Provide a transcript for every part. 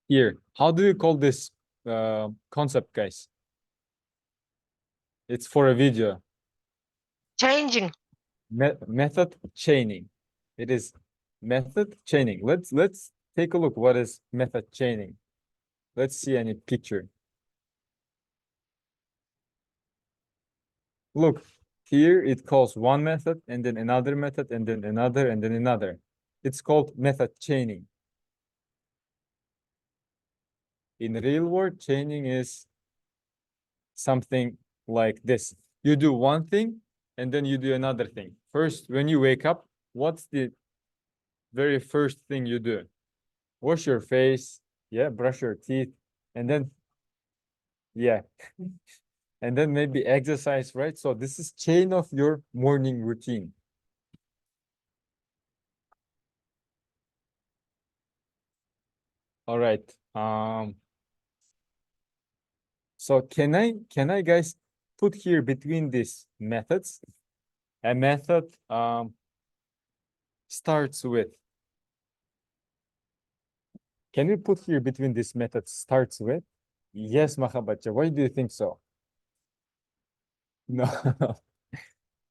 Here, how do you call this concept, guys? It's for a video. Changing. Method chaining. It is method chaining. Let's take a look. What is method chaining? Let's see any picture. Look, here it calls one method and then another method and then another and then another. It's called method chaining. In real world, chaining is something like this. You do one thing and then you do another thing. First, when you wake up, what's the very first thing you do? Wash your face, yeah, brush your teeth, and then, yeah, and then maybe exercise, right? So this is chain of your morning routine. All right. So can I guys put here between these methods a method starts with. Can we put here between this method starts with? Yes, Mahabatcha. Why do you think so? No,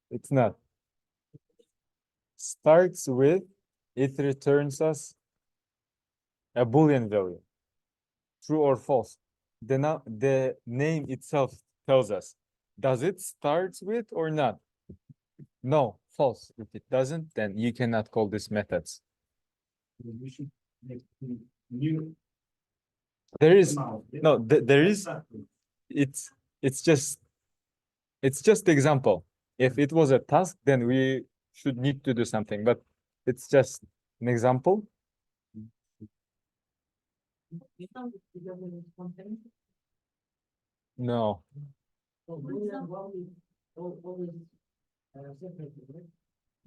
it's not. Starts with, it returns us a Boolean value. True or false. The name itself tells us. Does it start with or not? No, false. If it doesn't, then you cannot call this methods. We should make new. There is no, there is. It's just the example. If it was a task, then we should need to do something. But it's just an example. No.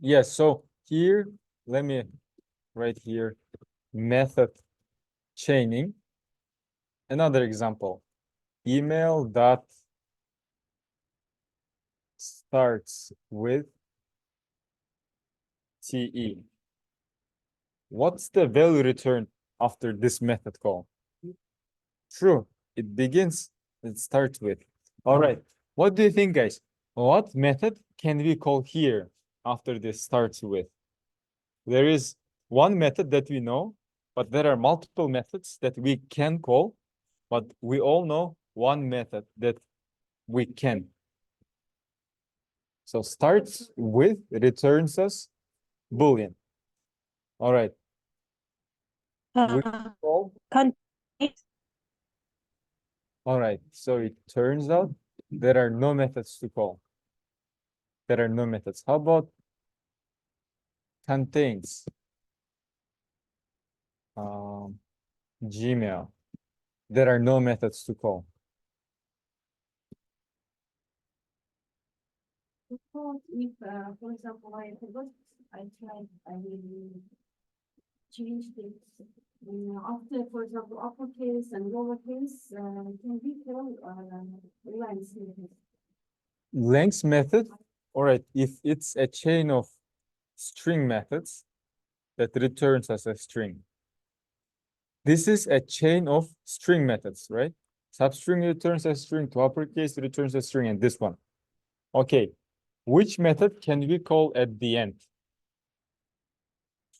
Yes. So here, let me write here method chaining. Another example. Email dot starts with TE. What's the value return after this method call? True. It starts with. All right. What do you think, guys? What method can we call here after this starts with? There is one method that we know, but there are multiple methods that we can call, but we all know one method that we can. So starts with returns us Boolean. All right. We call. All right. So it turns out there are no methods to call. There are no methods. How about contains? Gmail. There are no methods to call. If, for example, I forgot, I will change this. After, for example, uppercase and lowercase, can be called length method. Length method. All right. If it's a chain of string methods that returns as a string. This is a chain of string methods, right? Substring returns a string, to uppercase returns a string, and this one. Okay. Which method can we call at the end?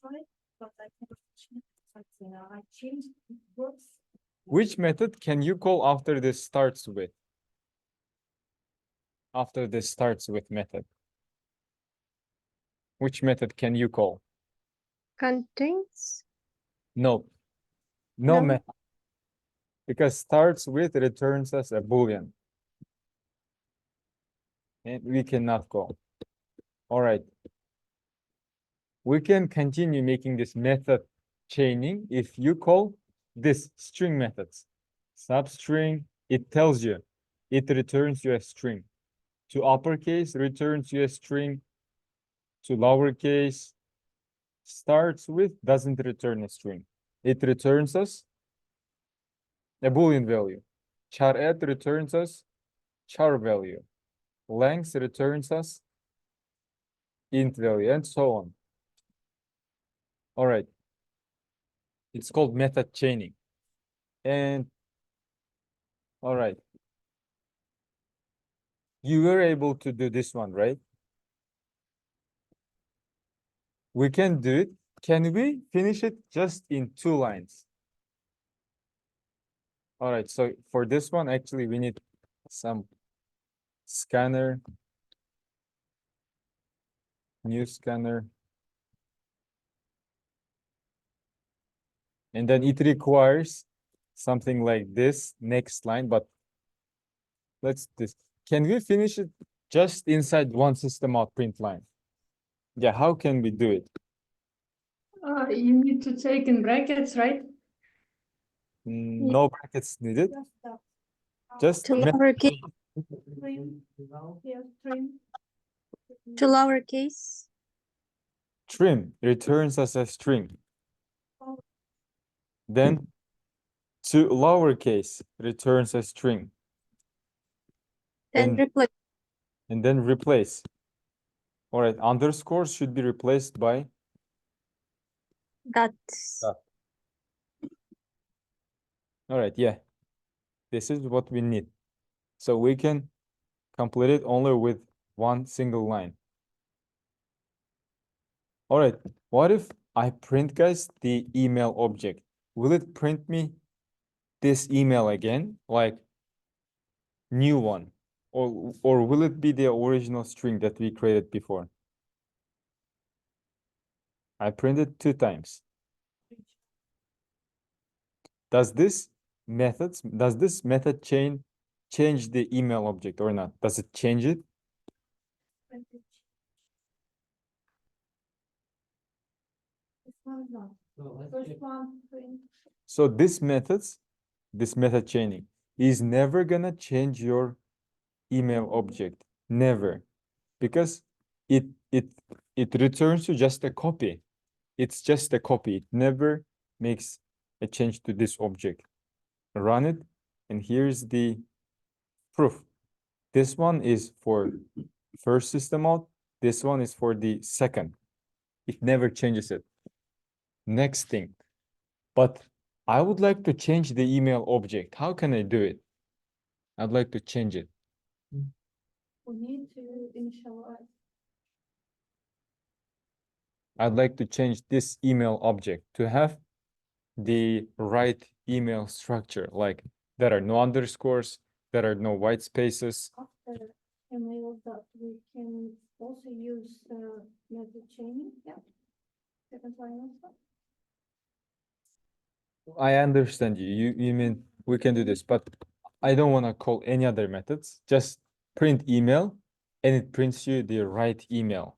Try, but I cannot change. I changed words. Which method can you call after this starts with? After this starts with method. Which method can you call? Contains? No. No No. method. Because starts with returns us a Boolean. And we cannot call. All right. We can continue making this method chaining if you call this string methods. Substring, it tells you, it returns you a string. To uppercase, returns you a string. To lowercase, starts with, doesn't return a string. It returns us a Boolean value. Char_at returns us char value. Length returns us int value, and so on. All right. It's called method chaining. And all right. You were able to do this one, right? We can do it. Can we finish it just in 2 lines? All right, so for this one, actually, we need some scanner, new scanner. And then it requires something like this next line, but let's this. Can we finish it just inside one system out print line? Yeah, how can we do it? You need to take in brackets, right? No brackets needed, just To lowercase, Yeah, trim. to lowercase. trim returns us a string. Then to lowercase returns a string. Then And- replace. And then replace. All right, underscores should be replaced by Dots. all right, yeah. This is what we need. So we can complete it only with one single line. All right, what if I print, guys, the email object? Will it print me this email again, like new one? Or will it be the original string that we created before? I printed 2 times. Does this method change the email object or not? Does it change it? So let's First check. one, print. So this method chaining is never gonna change your email object. Never. Because it returns you just a copy. It's just a copy. It never makes a change to this object. Run it, and here's the proof. This one is for first system out. This one is for the second. It never changes it. Next thing. But I would like to change the email object. How can I do it? I'd like to change it. We need to initialize. I'd like to change this email object to have the right email structure, like there are no underscores, there are no white spaces. After email that we can also use method chaining, yeah. Second line also. I understand you. You mean we can do this, but I don't want to call any other methods. Just print email and it prints you the right email.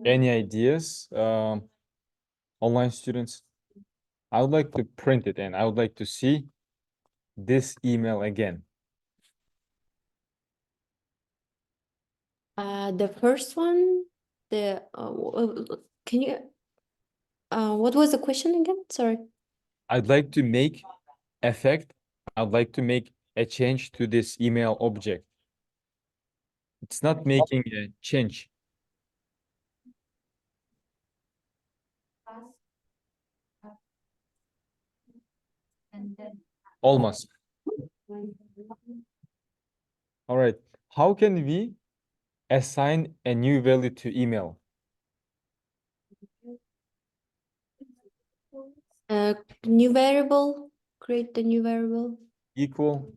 Any ideas, online students? I would like to print it and I would like to see this email again. The first one, can you, what was the question again? Sorry. I'd like to make effect. I'd like to make a change to this email object. It's not making a change. Almost. All right. How can we assign a new value to email? New variable, create the new variable. Equal.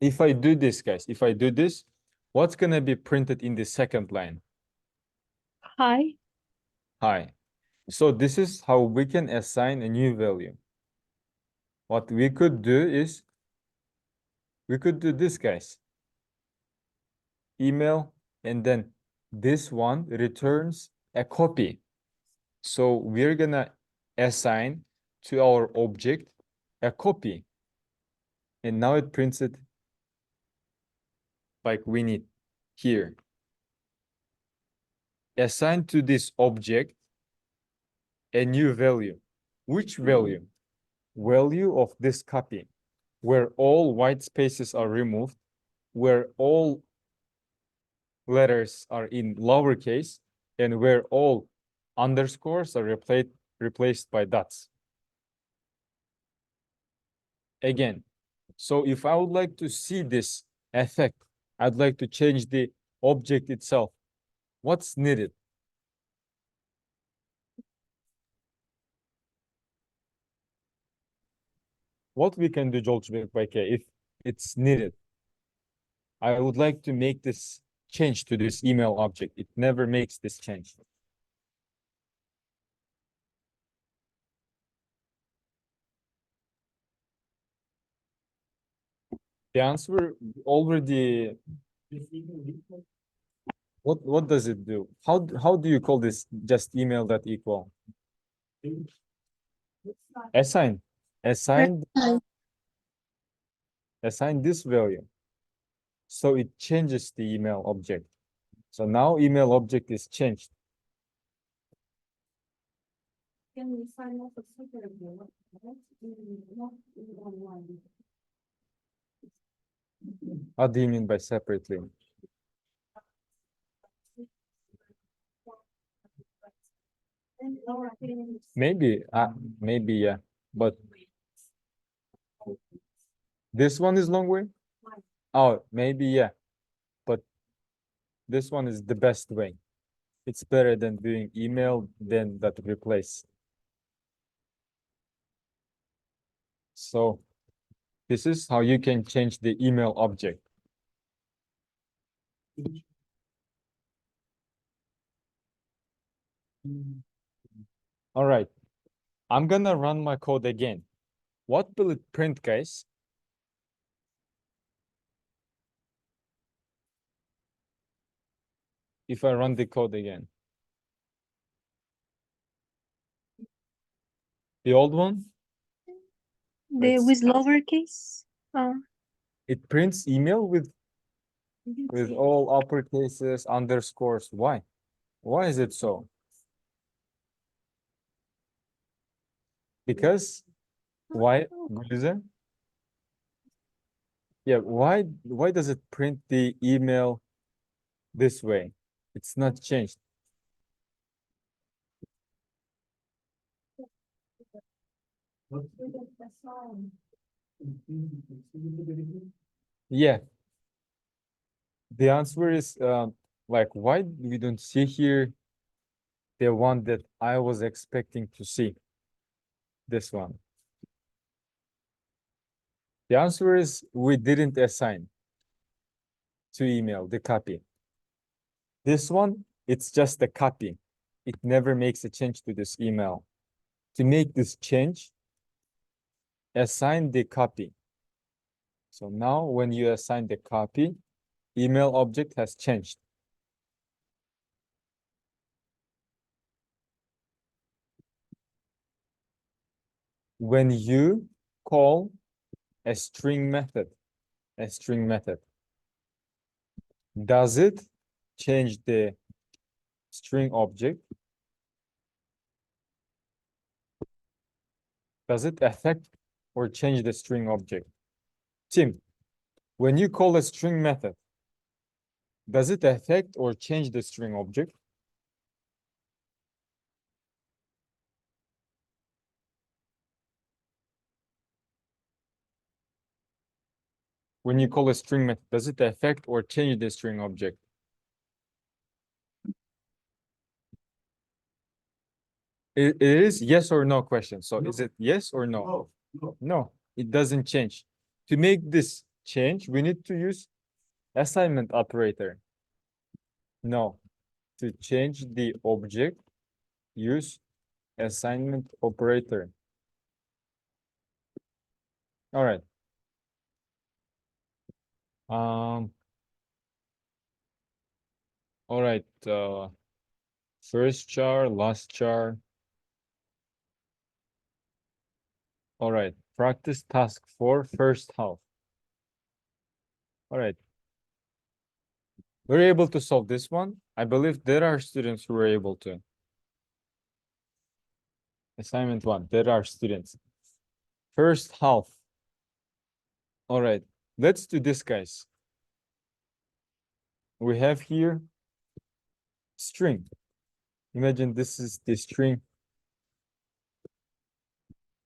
If I do this, guys, if I do this, what's gonna be printed in the second line? Hi. Hi. So this is how we can assign a new value. What we could do is, we could do this, guys. Email, and then this one returns a copy. So we're gonna assign to our object a copy. And now it prints it like we need here. Assign to this object a new value. Which value? Value of this copy, where all white spaces are removed, where all letters are in lowercase and where all underscores are replaced by dots. Again, so if I would like to see this effect, I'd like to change the object itself. What's needed? What we can do, Jolchbek Bayke, if it's needed? I would like to make this change to this email object. It never makes this change. The answer already, what does it do? How do you call this just email that equal? Assign. Assign this value. So it changes the email object. So now email object is changed. Can we sign off a separately, right? Not in online. What do you mean by separately? And lowercase. Maybe, yeah, but this one is long way? Oh, maybe, yeah, but this one is the best way. It's better than doing email than that replace. So this is how you can change the email object. All right, I'm gonna run my code again. What will it print, guys? If I run the code again. The old one? The with lowercase. It prints email with all uppercases, underscores. Why? Why is it so? Because why, Gülüze? Yeah, why does it print the email this way? It's not changed. Yeah. The answer is like, why we don't see here the one that I was expecting to see? This one. The answer is we didn't assign to email the copy. This one, it's just a copy. It never makes a change to this email. To make this change, assign the copy. So now when you assign the copy, email object has changed. When you call a string method, does it change the string object? Does it affect or change the string object? Tim, when you call a string method, does it affect or change the string object? When you call a string method, does it affect or change the string object? It is yes or no question. So is it yes or no? No, it doesn't change. To make this change, we need to use assignment operator. No, to change the object, use assignment operator. All right. All right. First char, last char. All right. Practice task 4, first half. All right. We're able to solve this one. I believe there are students who were able to. Assignment 1, there are students. First half. All right. Let's do this, guys. we have here string. Imagine this is the string.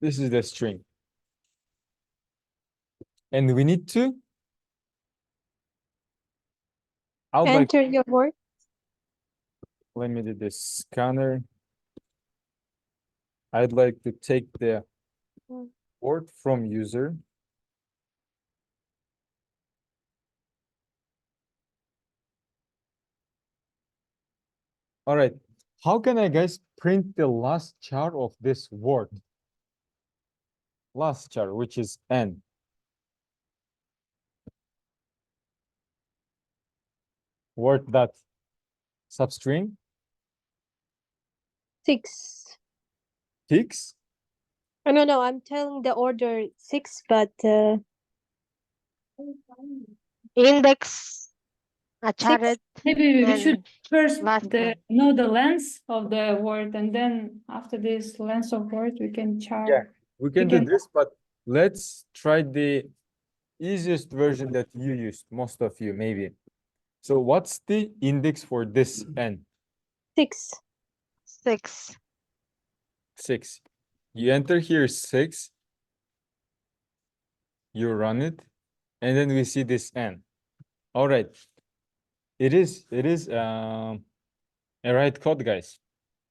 This is the string. And we need to I would like, Enter your word. let me do this scanner. I'd like to take the Mm. word from user. All right, how can I guys print the last char of this word? Last char, which is n. Word that substring Six. 6. Oh, no, I'm telling the order 6, but Index, a chart, Maybe we should and first last one. know the length of the word, and then after this length of word, we can chart. Yeah. We can do can- this, but let's try the easiest version that you used, most of you maybe. So what's the index for this n? 6. 6. 6. You enter here 6. You run it, and then we see this n. All right. It is a right code, guys.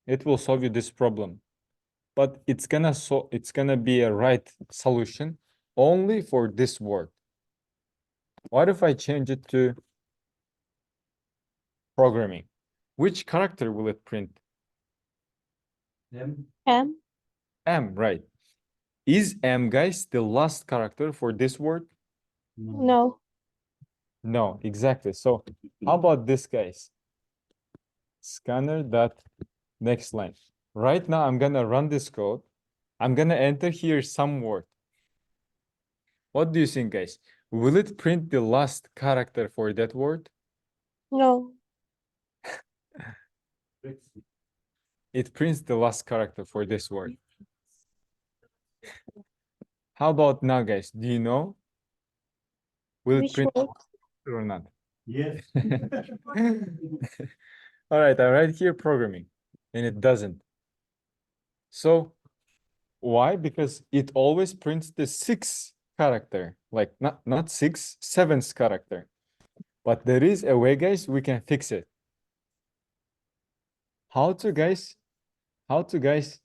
It will solve you this problem. But it's gonna be a right solution only for this word. What if I change it to programming? Which character will it print? Them. M. M, right? Is M, guys, the last character for this word? No. No, exactly. So how about this, guys? Scanner dot next line. Right now, I'm gonna run this code. I'm gonna enter here some word. What do you think, guys? Will it print the last character for that word? No. It prints the last character for this word. How about now, guys? Do you know? Will it Which print word? or not? Yes. All right, I write here programming, and it doesn't. So why? Because it always prints the 6th character, like not 6, 7th character. But there is a way, guys, we can fix it. How to, guys? How to, guys,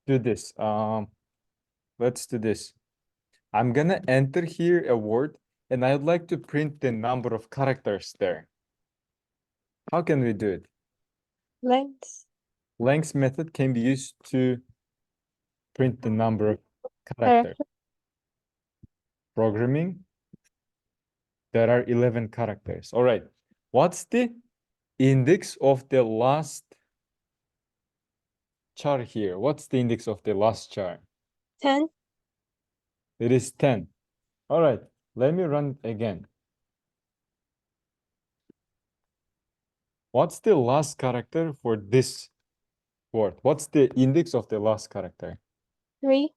do this? Let's do this. I'm gonna enter here a word, and I'd like to print the number of characters there. How can we do it? Length. Length method can be used to print the number of characters. Programming, there are 11 characters. All right. What's the index of the last char here? What's the index of the last char? 10. It is 10. All right. Let me run it again. What's the last character for this word? What's the index of the last character? 3.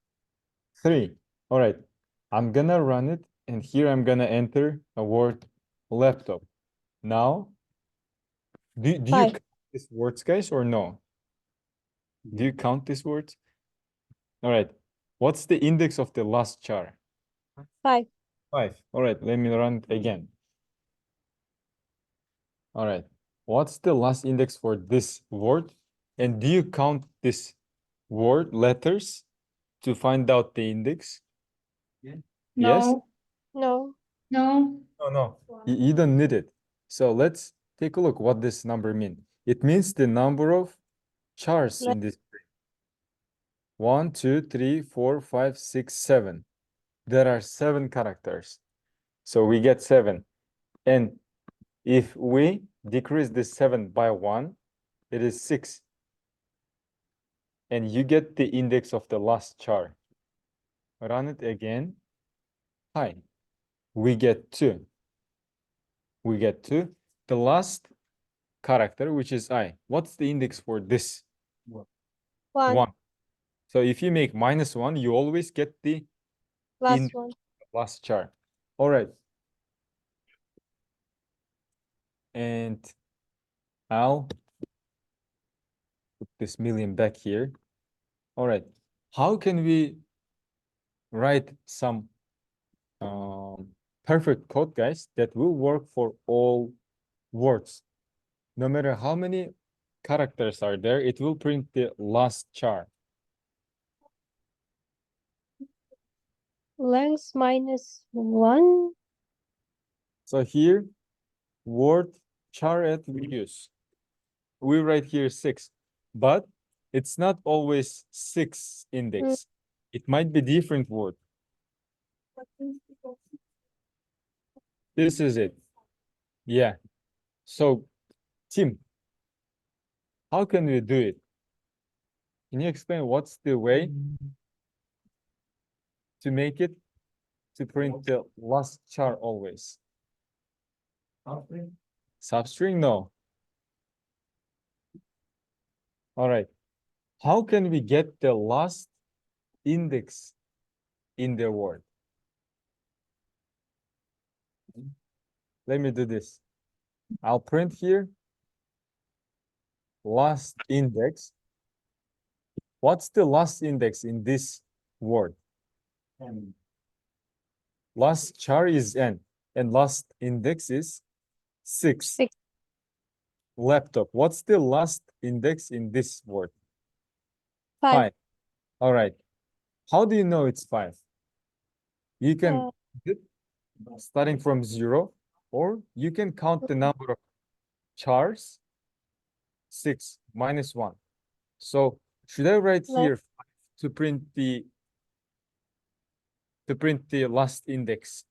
3. All right. I'm gonna run it, and here I'm gonna enter a word laptop. Now, do you 5. count these words, guys, or no? Do you count these words? All right. What's the index of the last char? 5. 5. All right. Let me run it again. All right. What's the last index for this word? And do you count this word letters to find out the index? Yes? No, No. no, No, no. You don't need it. So let's take a look what this number means. It means the number of chars in this string. 1, 2, 3, 4, 5, 6, 7. There are 7 characters. So we get 7. And if we decrease this 7 by 1, it is 6. And you get the index of the last char. Run it again. Hi. We get 2. We get 2. The last character, which is I. What's the index for this? 1. 1. So if you make -1, you always get the Last one. last char. All right. And I'll put this million back here. All right. How can we write some perfect code, guys, that will work for all words? No matter how many characters are there, it will print the last char. Length minus 1. So here, word char at we use. We write here 6, but it's not always 6 index. It might be different word. This is it. Yeah. So, Tim, how can we do it? Can you explain what's the way to make it to print the last char always? Substring. Substring? No. All right. How can we get the last index in the word? Let me do this. I'll print here last index. What's the last index in this word? And Last char is n, and last index is 6. 6. Laptop. What's the last index in this word? 5. All right. How do you know it's 5? You can starting from 0, or you can count the number of chars. 6 minus 1. So should I write Left. here 5 to print the last index?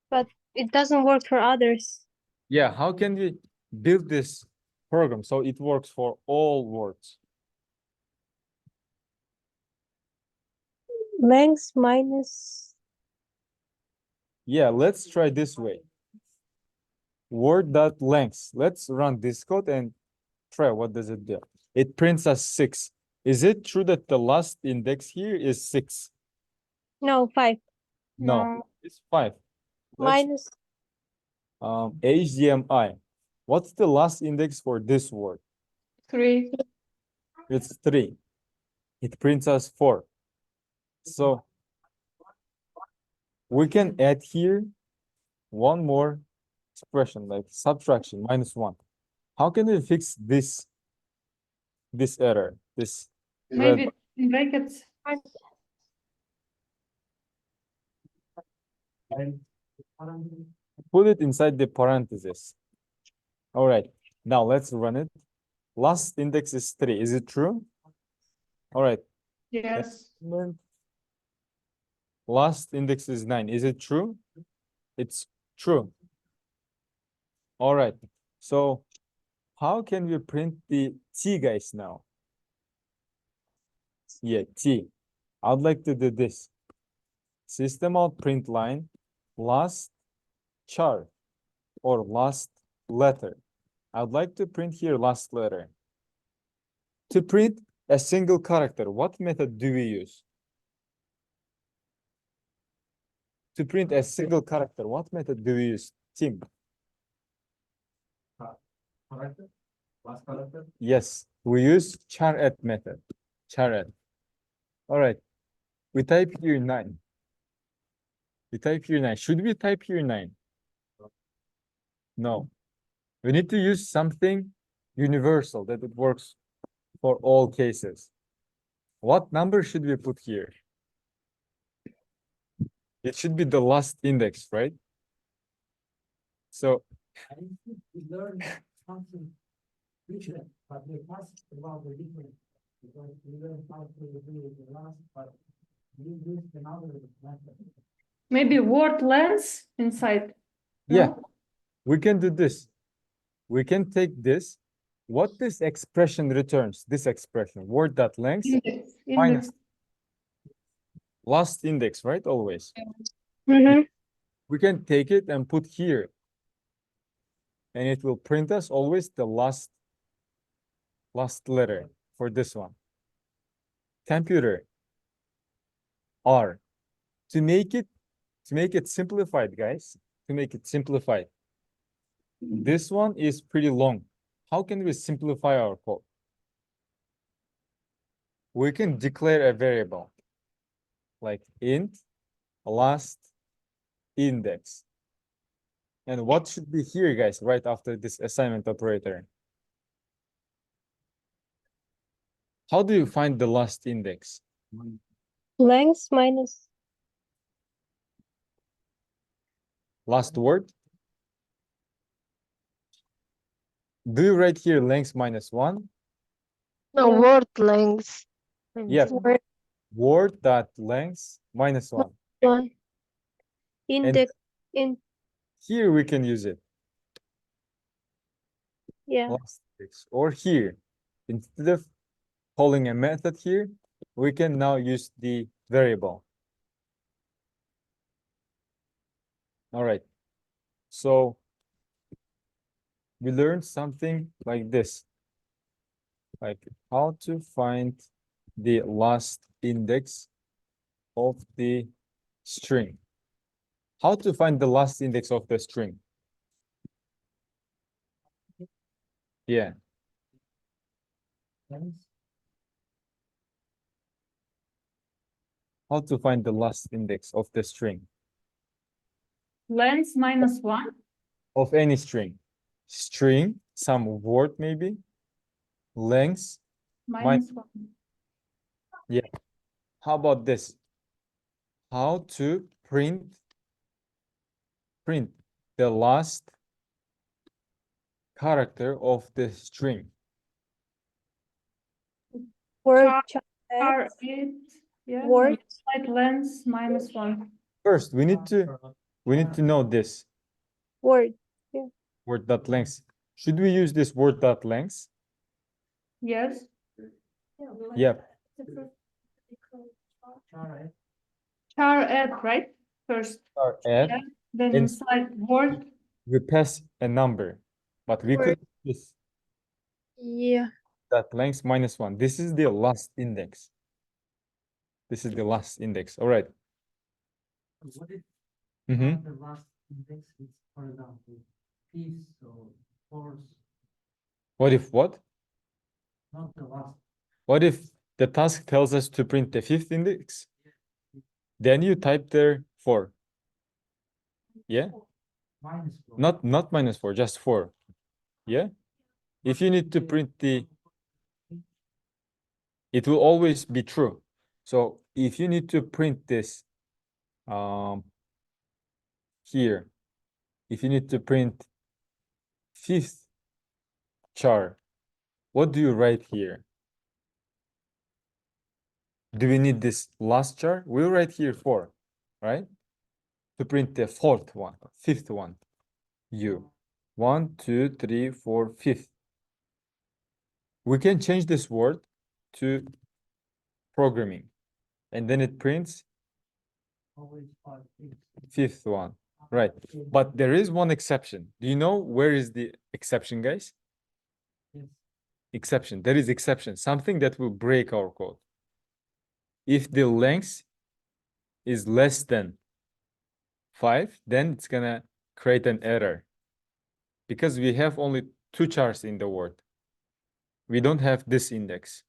But it doesn't work for others. Yeah, how can we build this program so it works for all words? Length minus. Yeah, let's try this way. Word.length. Let's run this code and try what does it do. It prints us 6. Is it true that the last index here is 6? No, 5. No, it's 5. Let's Minus. HDMI. What's the last index for this word? 3. It's 3. It prints us 4. So we can add here one more expression like subtraction minus 1. How can we fix this error? This Maybe in brackets. and put it inside the parentheses. All right. Now let's run it. Last index is 3. Is it true? All right. Yes. And last index is 9. Is it true? It's true. All right. So how can we print the T, guys, now? Yeah, T. I'd like to do this. System out print line, last char or last letter. I'd like to print here last letter. To print a single character, what method do we use? To print a single character, what method do we use? Tim? character, last character. Yes, we use char at method. Char at. All right. We type here 9. We type here 9. Should we type here 9? No. We need to use something universal that it works for all cases. What number should we put here? It should be the last index, right? So And we learn something different, but we ask about the different, because we learn how to do it the last, but we use another method. Maybe word length inside. yeah, No? we can do this. We can take this. What this expression returns, this expression, word.length Index. minus last index, right? Always. Mm-hmm. We can take it and put here. And it will print us always the last letter for this one. Computer. R. To make it simplified, guys, to make it simplified. This one is pretty long. How can we simplify our code? We can declare a variable like int last index. And what should be here, guys, right after this assignment operator? How do you find the last index? Length minus Last word? Do you write here length minus 1? No, Yeah. word length. Yeah. word Word dot length minus 1. 1. Index in Here we can use it. yeah. Last index. Or here. Instead of calling a method here, we can now use the variable. All right. So we learned something like this. Like how to find the last index of the string. How to find the last index of the string? Yeah. How to find the last index of the string? Length minus 1. Of any string. String, some word maybe. Length. Minus 1. How about this? How to print the last character of the string. Word Char- char Char 8. Yeah. Word. Side length minus 1. First, we need to know this word. word dot length. Should we use this word dot length? Yes. Yep. Char add, right? First. Or add. Yeah. Then And- inside word. We pass a number, but we could use this Yeah. that length minus 1. This is the last index. This is the last index. All right. What if Mhm. the last index is, for example, piece or force, What if what? not the last? What if the task tells us to print the 5th index? Then you type there 4. Yeah? Minus four. Not minus 4, just 4. Yeah? If you need to print it will always be true. So if you need to print this here, if you need to print 5th char, what do you write here? Do we need this last char? We'll write here 4, right? To print the 4th one, 5th one. 1, 2, 3, 4, 5th. We can change this word to programming, and then it prints Always five, six. 5th one, right? But there is one exception. Do you know where is the exception, guys? Yes. Exception. There is exception. Something that will break our code. If the length is less than 5, then it's gonna create an error. Because we have only 2 chars in the word. We don't have this index.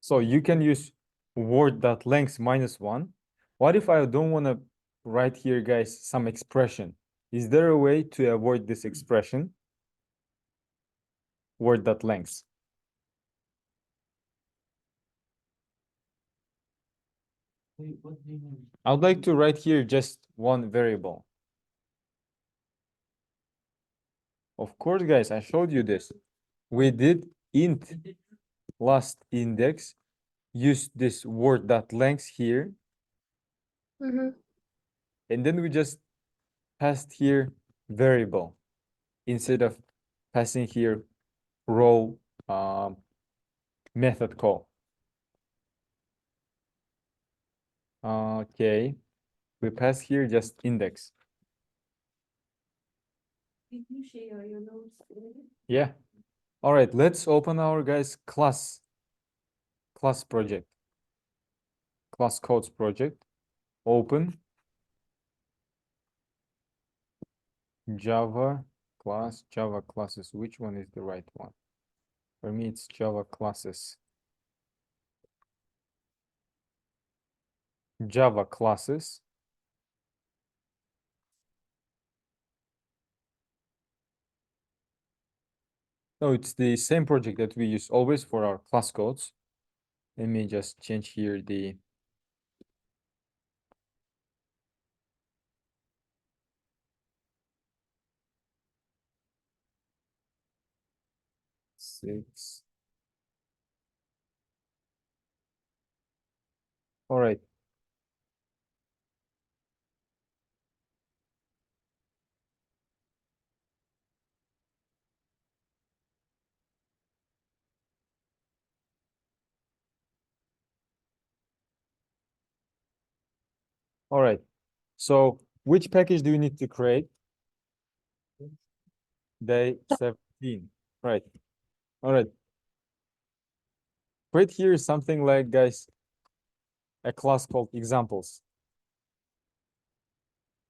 So you can use word.length minus 1. What if I don't want to write here, guys, some expression? Is there a way to avoid this expression? Word.length. Wait, what do you mean? I would like to write here just one variable. Of course, guys, I showed you this. We did int last index, use this word.length here, Mm-hmm. and then we just passed here variable instead of passing here row method call. Okay, we pass here just index. Did you share your notes? Yeah. All right, let's open our guys class project. Class codes project. Open. Java class, Java classes. Which one is the right one? For me, it's Java classes. Java classes. No, it's the same project that we use always for our class codes. Let me just change here the six. All right. All right. So which package do you need to create? Day 17. Right. All right. Create here something like, guys, a class called examples.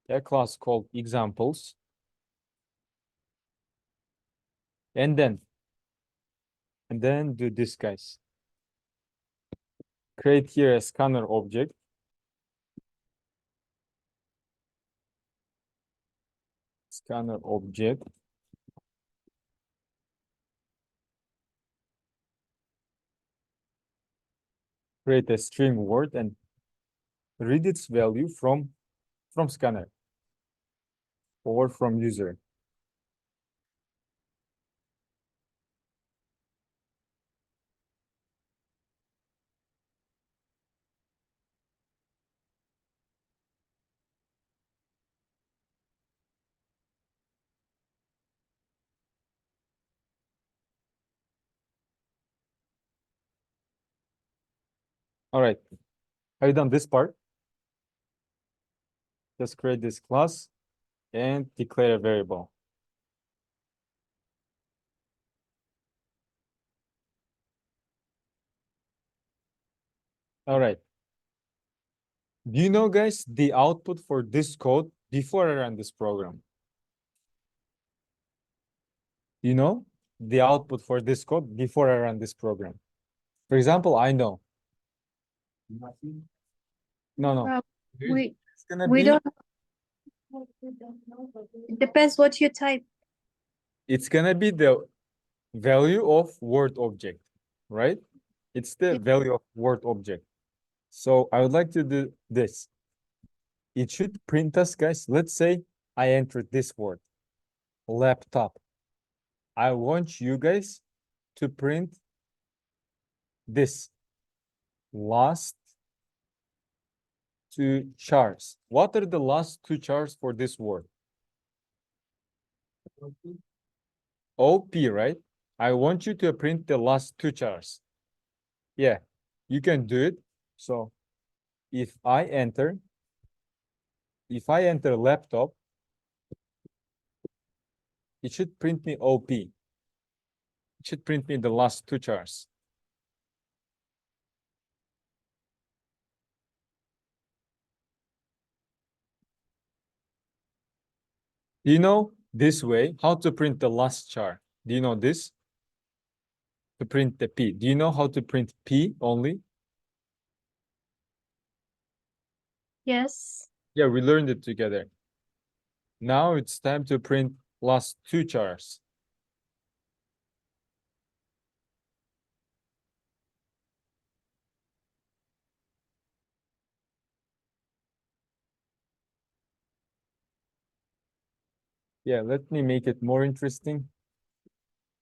A class called examples. And then do this, guys. Create here a scanner object. Scanner object. Create a string word and read its value from scanner or from user. All right. Have you done this part? Just create this class and declare a variable. All right. Do you know, guys, the output for this code before I run this program? You know the output for this code before I run this program? For example, I know. No. We It's gonna we be, don't. It depends what you type. it's gonna be the value of word object, right? It's the value of word object. So I would like to do this. It should print us, guys. Let's say I entered this word, laptop. I want you guys to print this, last two chars. What are the last two chars for this word? OP, right? I want you to print the last two chars. Yeah, you can do it. So if I enter laptop, it should print me OP. It should print me the last two chars. Do you know this way how to print the last char? Do you know this? To print the P. Do you know how to print P only? Yes. Yeah, we learned it together. Now it's time to print last two chars. Yeah, let me make it more interesting.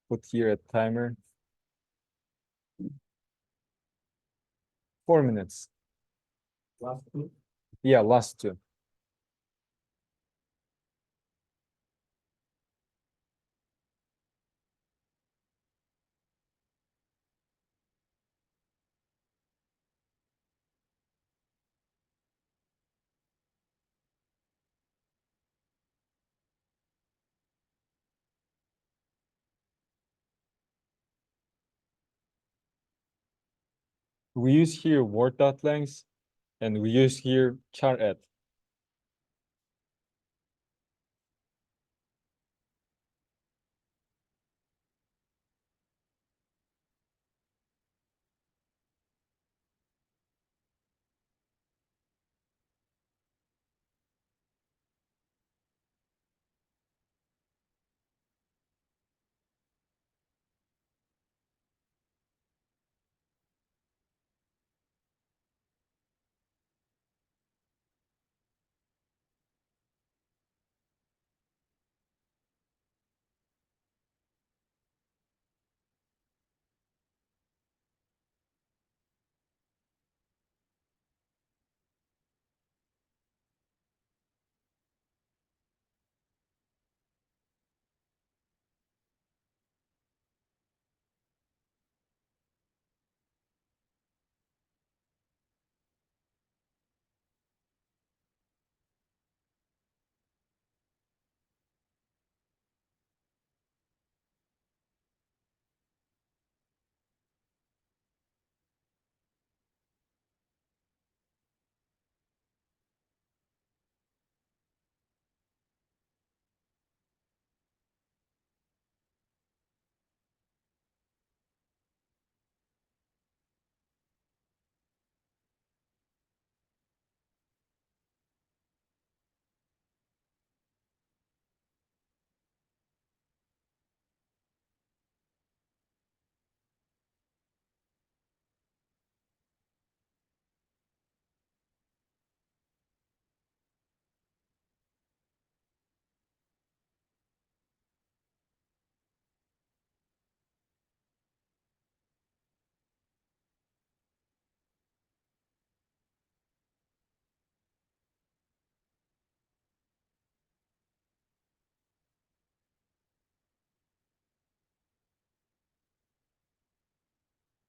Put here a timer. 4 minutes. Last two. Yeah, last two. We use here word.length and we use here char add.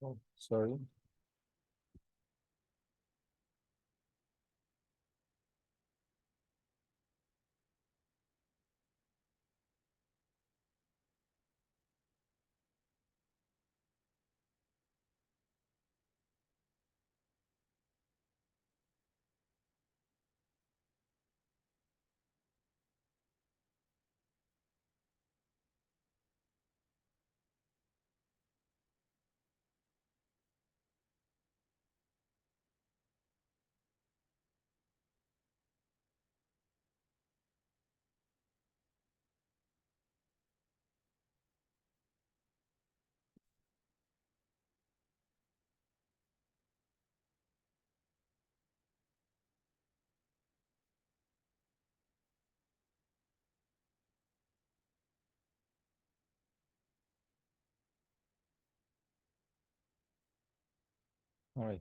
Oh, sorry. All right.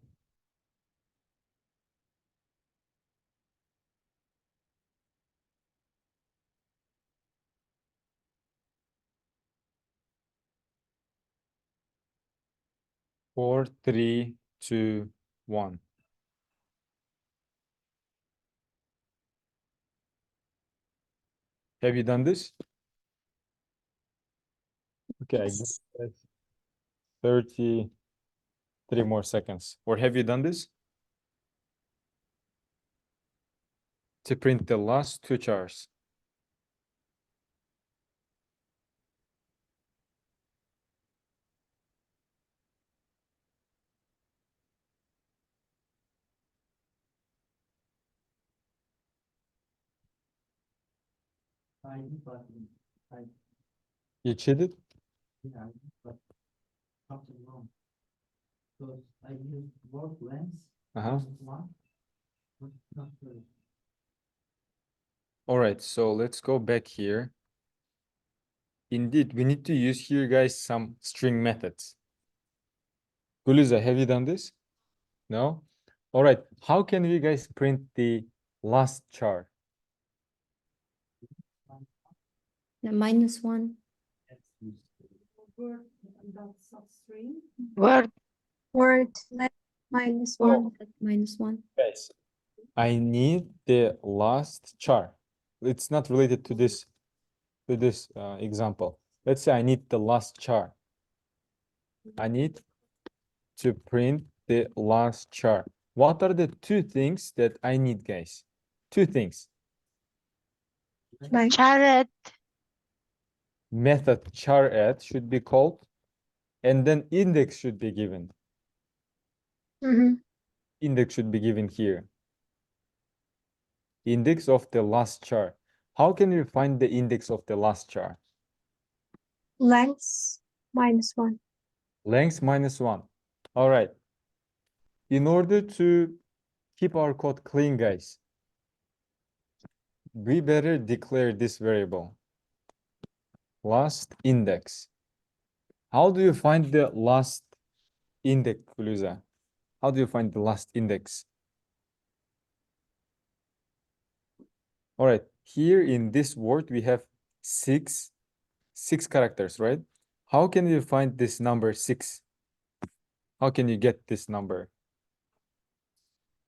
Four, three, two, one. Have you done this? Okay, I guess that's 33 more seconds. Or have you done this? To print the last two chars. I did, but I, You cheated? yeah, I did, but something wrong. Because I used both lengths. Uh-huh. One. But not the. All right, so let's go back here. Indeed, we need to use here, guys, some string methods. Guluza, have you done this? No? All right, how can we guys print the last char? The -1. Word dot substring. Word. Word -1. That -1. Guys, I need the last char. It's not related to this example. Let's say I need the last char. I need to print the last char. What are the two things that I need, guys? Two things. Charet. Method char add should be called, and then index should be given. Index should be given here. Index of the last char. How can we find the index of the last char? Length -1. Length -1. All right. In order to keep our code clean, guys, we better declare this variable. Last index. How do you find the last index, Guluza? How do you find the last index? All right, here in this word, we have six characters, right? How can you find this number 6? How can you get this number?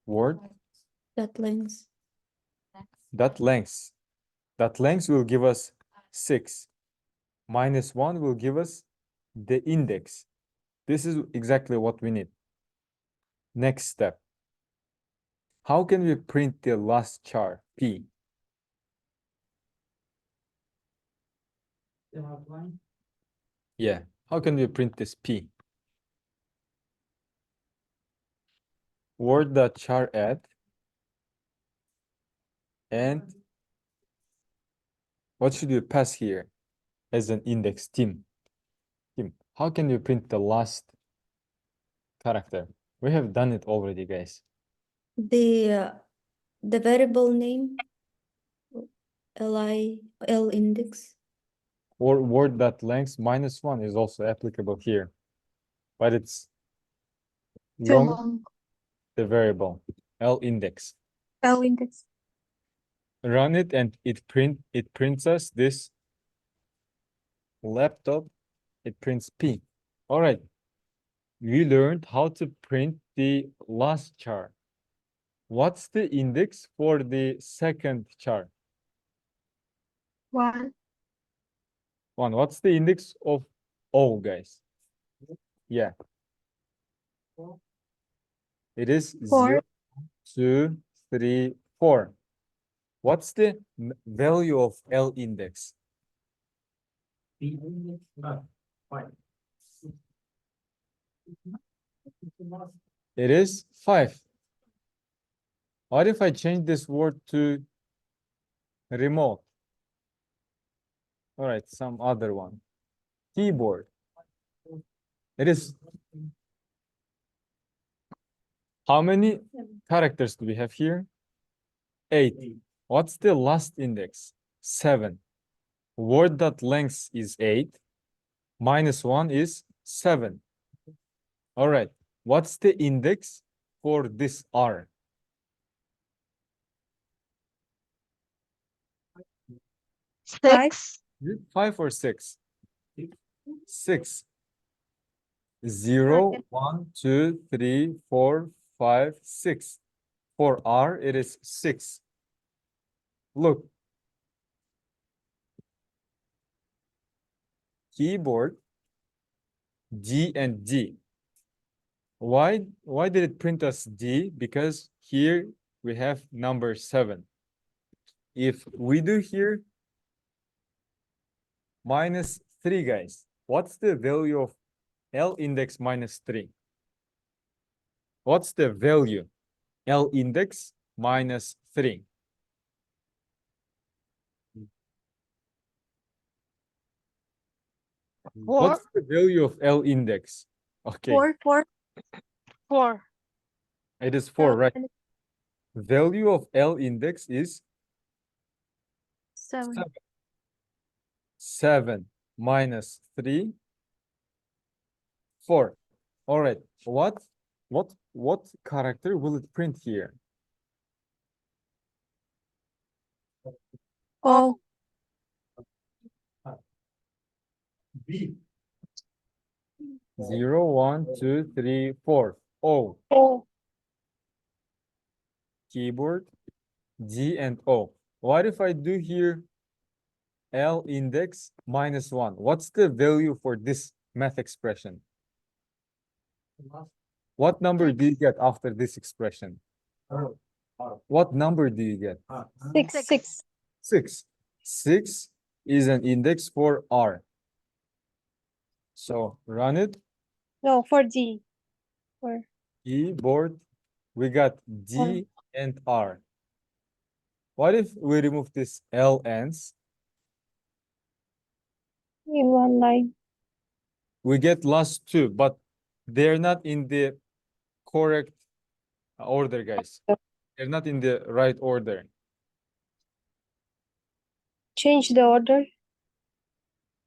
Word, That length. that length. That length will give us 6. -1 will give us the index. This is exactly what we need. Next step. How can we print the last char, P? The outline. Yeah, how can we print this P? Word.char add. And what should we pass here as an index, Tim? Tim, how can we print the last character? We have done it already, guys. The variable name, L index. Or word.length -1 is also applicable here, but it's Too long, long. the variable L index. L index. Run it and it prints us this laptop. It prints P. All right. we learned how to print the last char. What's the index for the second char? 1. 1. What's the index of O, guys? Yeah. It is 0, 2, 3, 4. What's the value of L index? The index, five. It is 5. What if I change this word to remote? All right, some other one. Keyboard. It is. How many characters do we have here? 8. What's the last index? 7. Word dot length is 8. Minus 1 is 7. All right. What's the index for this R? 6. Is it 5 or 6? 6. 0, 1, 2, 3, 4, 5, 6. For R, it is 6. Look. Keyboard, G and D. Why did it print us D? Because here we have number 7. If we do here minus 3, guys, what's the value of L index minus 3? What's the value? L index minus 3. What's the value of L index? Okay, 4. 4. it is 4, right? Value of L index is 7. 7 minus 3, 4. All right. What character will it print here? O. B. 0, 1, 2, 3, 4. O. O. Keyboard, G and O. What if I do here L index minus 1? What's the value for this math expression? What number do you get after this expression? What number do you get? 6. 6. 6 is an index for R. So run it. No, for D. For Keyboard, we got D and R. What if we remove this L ends? in one line. We get last 2, but they're not in the correct order, guys. They're not in the right order. Change the order.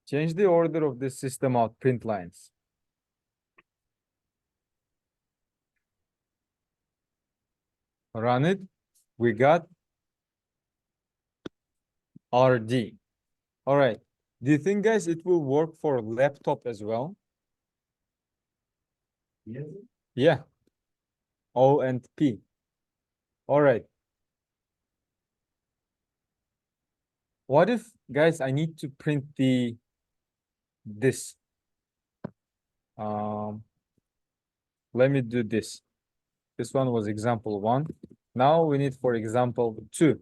Change the order of the system out print lines. Run it. We got RD. All right. Do you think, guys, it will work for laptop as well? Yes. Yeah. O and P. All right. What if, guys, I need to print this? Let me do this. This one was example 1. Now we need for example 2.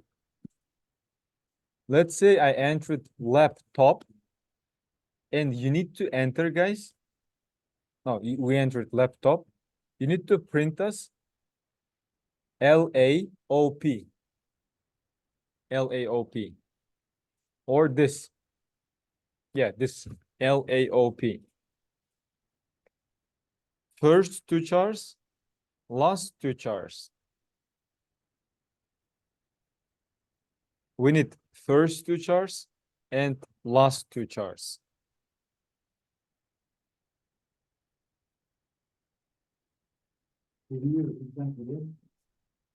Let's say I entered laptop and you need to enter, guys. No, we entered laptop. You need to print us LAOP. LAOP. Or this. Yeah, this LAOP. First 2 chars, last 2 chars. We need first 2 chars and last 2 chars.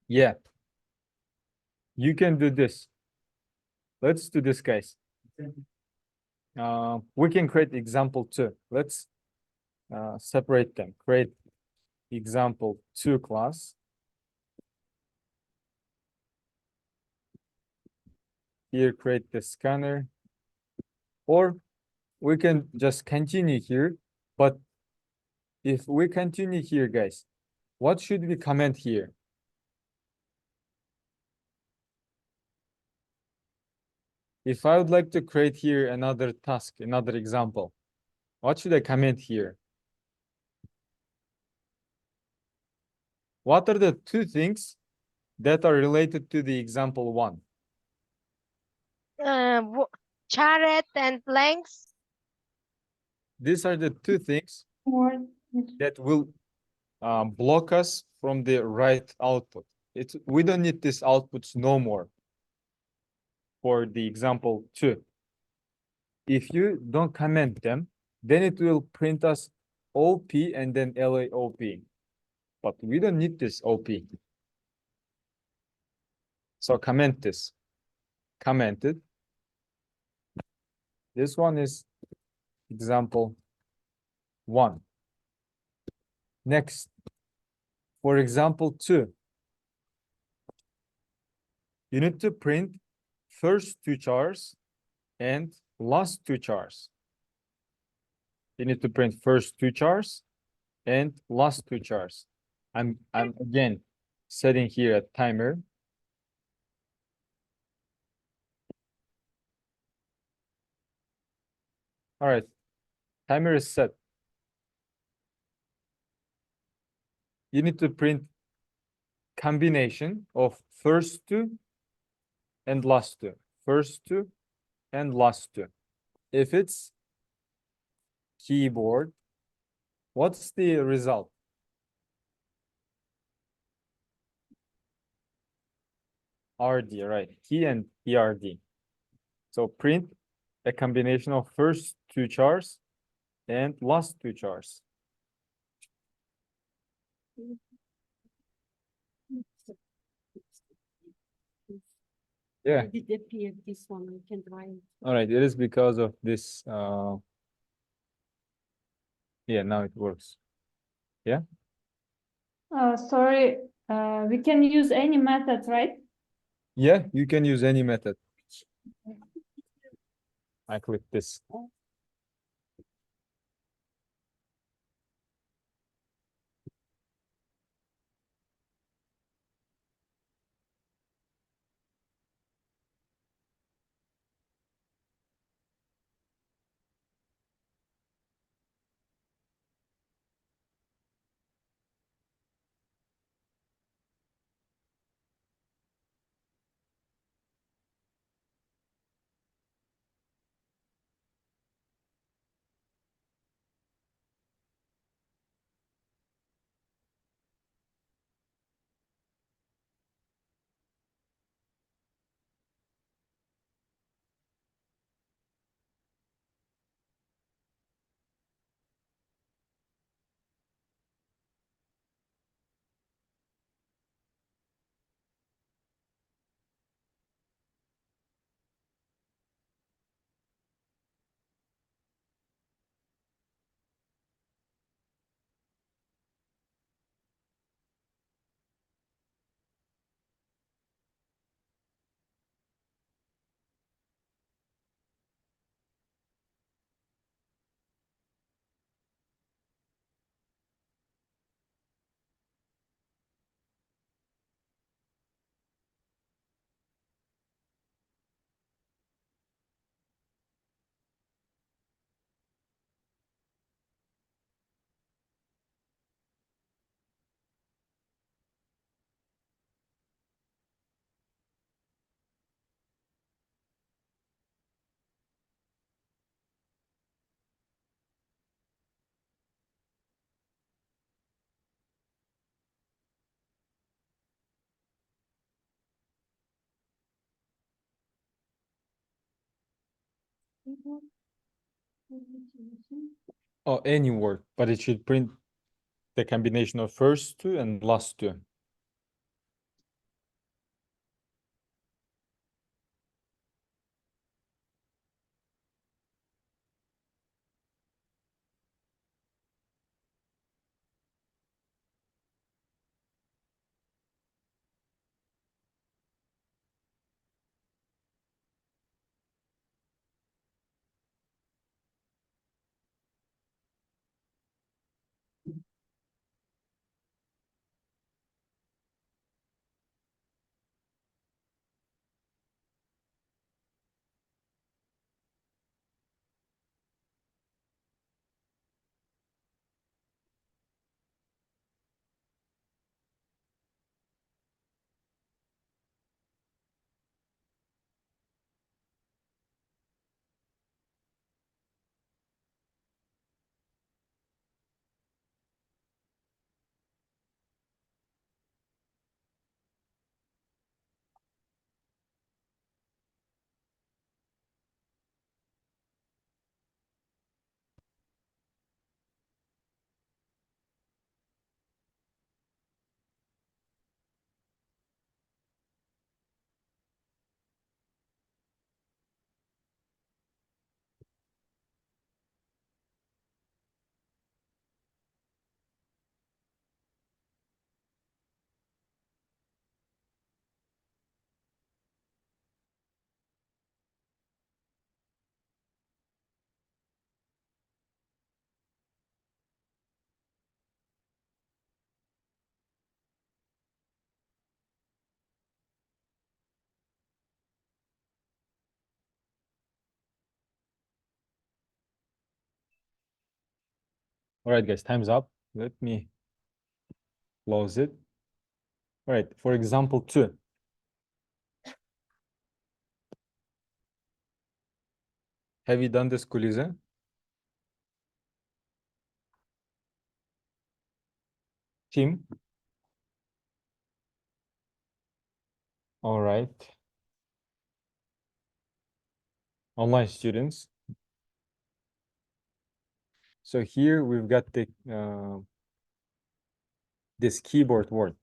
Yeah. You can do this. Let's do this, guys. We can create example 2. Let's separate them. Create example 2 class. Here, create the scanner. Or we can just continue here. But if we continue here, guys, what should we comment here? If I would like to create here another task, another example, what should I comment here? What are the 2 things that are related to the example 1? Charet and blanks. These are the 2 things Word. that will block us from the right output. We don't need these outputs no more for the example 2. If you don't comment them, then it will print us OP and then LAOP. But we don't need this OP. So comment this. Commented. This one is example 1. Next, for example 2, you need to print first 2 chars and last 2 chars. You need to print first 2 chars and last 2 chars. I'm again setting here a timer. All right, timer is set. You need to print combination of first 2 and last 2. First 2 and last 2. If it's keyboard, what's the result? RD, right? Key and ERD. So print a combination of first 2 chars and last 2 chars. Yeah. I did appear this one, I can try it. All right, it is because of this. Yeah, now it works. Sorry, we can use any method, right? Yeah, you can use any method. I click this. Oh, any word, but it should print the combination of first 2 and last 2. All right, guys, time's up. Let me close it. All right, for example 2. Have you done this, Kulize? Team? All right. Online students. So here we've got the this keyboard word.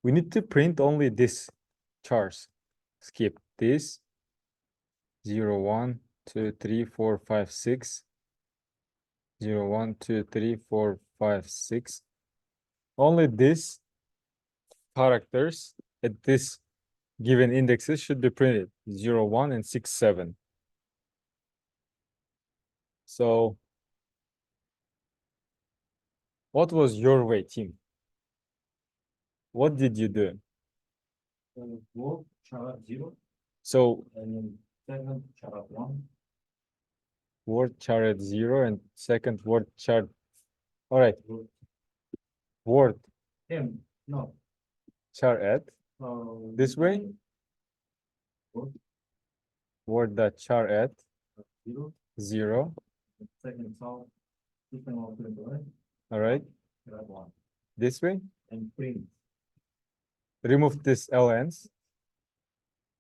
We need to print only this chars. Skip this 0, 1, 2, 3, 4, 5, 6. 0, 1, 2, 3, 4, 5, 6. Only this characters at this given indexes should be printed 0, 1, and 6, 7. So what was your way, team? What did you do? Word chart 0 So and then second chart 1. word chart at 0 and second word chart. All right, word M, no. chart at this way. Word Word dot chart at 0, 0. second chart, second one print, right? All right, Chart 1. this way. And print. Remove this lns.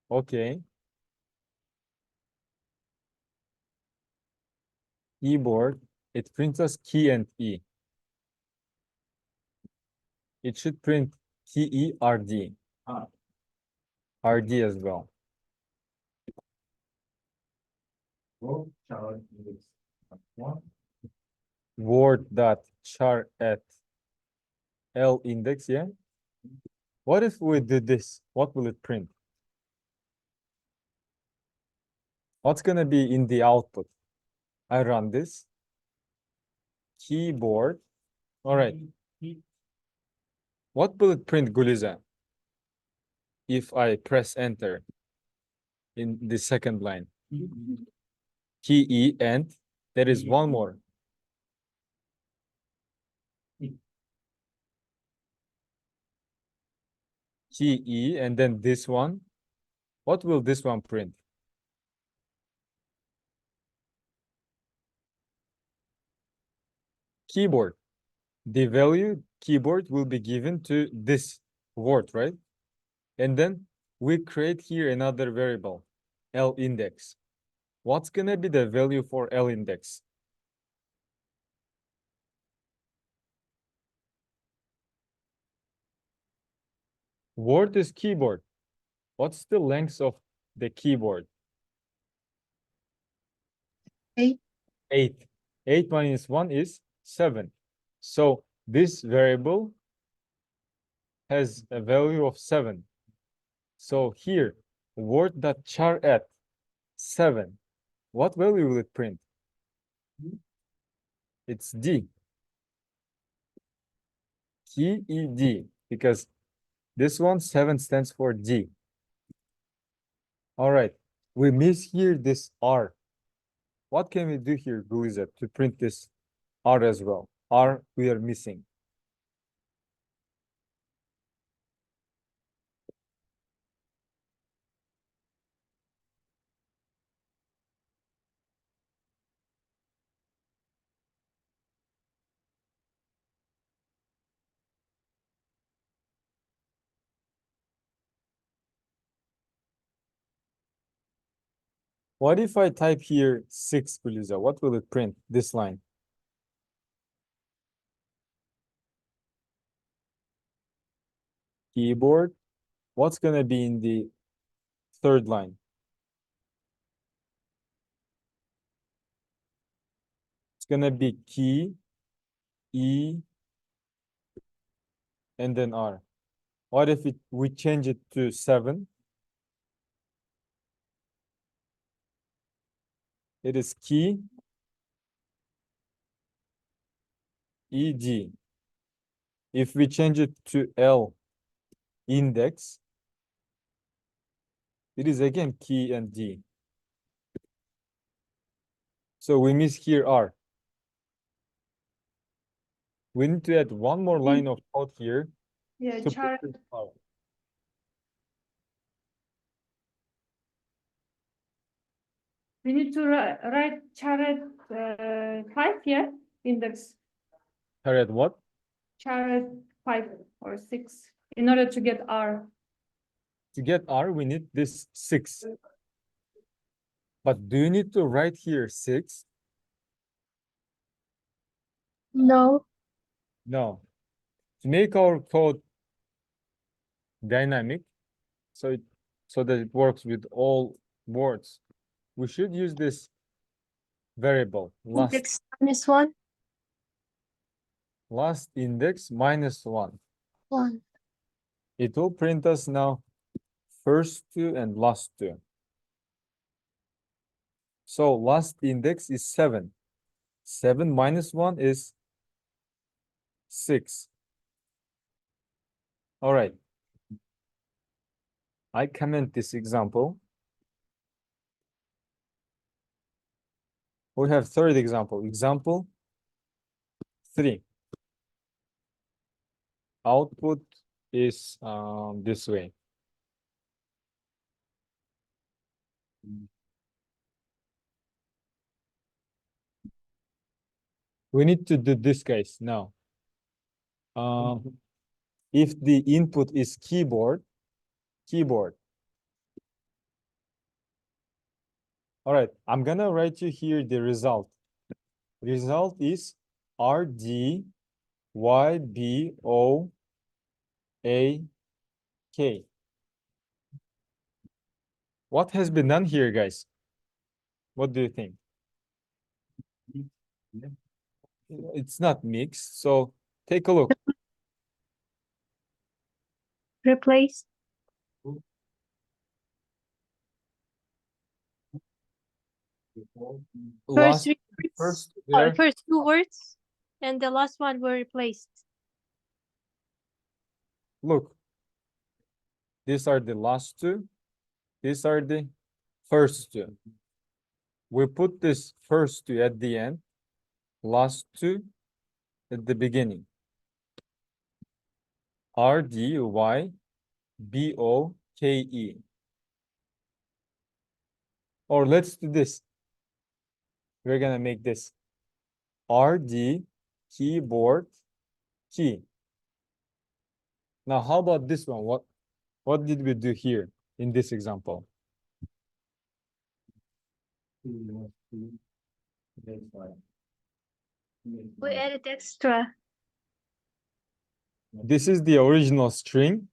Okay. Keyboard, it prints us key and E. It should print key E RD. R. RD as well. Word chart index 1. Word dot char at L index, yeah. What if we do this? What will it print? What's gonna be in the output? I run this. Keyboard. All right. Key, What will it print, Guliza? If I press enter in the second line. key, Key E and there is E. one more. E. Key E and then this one. What will this one print? Keyboard. The value keyboard will be given to this word, right? And then we create here another variable, L index. What's gonna be the value for L index? Word is keyboard. What's the length of the keyboard? 8. 8. 8 minus 1 is 7. So this variable has a value of 7. So here, word.char at 7. What value will it print? It's D. Key E D, because this one 7 stands for D. All right, we miss here this R. What can we do here, Guliza, to print this R as well? R we are missing. What if I type here 6, Guliza? What will it print? This line. Keyboard. What's gonna be in the third line? It's gonna be key, E, and then R. What if we change it to 7? It is key, E, D. If we change it to L index, it is again key and D. So we miss here R. We need to add one more line of code here Yeah, to put chart. this power. We need to write chart 5, yeah, index Caret what? chart 5 or 6 in order to get R. To get R, we need this 6. But do you need to write here 6? No. No. To make our code dynamic, so that it works with all words, we should use this variable last Index -1. index -1. 1. It will print us now first 2 and last 2. So last index is 7. 7 minus 1 is 6. All right. I comment this example. We have third example. Example 3. Output is this way. We need to do this case now. If the input is keyboard. All right, I'm gonna write you here the result. Result is RD YBOAK. What has been done here, guys? What do you think? It's not mixed, so take a look. Replace. Last, First there. first 2 words, and the last one were replaced. Look, these are the last 2. These are the first 2. We put this first 2 at the end, last 2 at the beginning. RDYBOKE. Or let's do this. We're gonna make this RD keyboard key. Now, how about this one? What did we do here in this example? We added extra. This is the original string,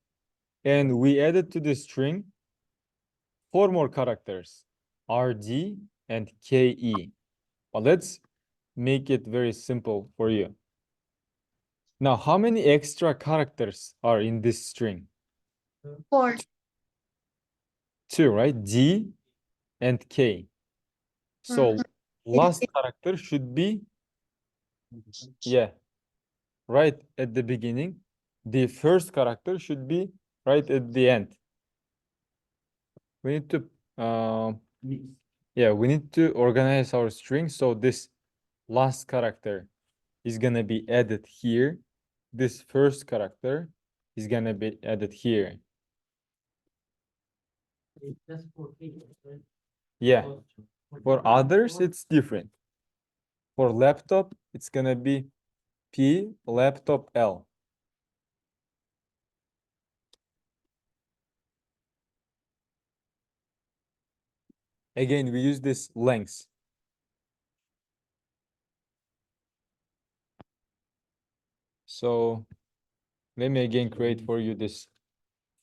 and we added to the string 4 more characters, RD and KE. But let's make it very simple for you. Now, how many extra characters are in this string? 4. 2, right? D and K. So last character should be, yeah, right at the beginning. The first character should be right at the end. We need to, we need to organize our string. So this last character is gonna be added here. This first character is gonna be added here. Just for people, right? Yeah. For others, it's different. For laptop, it's gonna be P laptop L. Again, we use this length. So let me again create for you this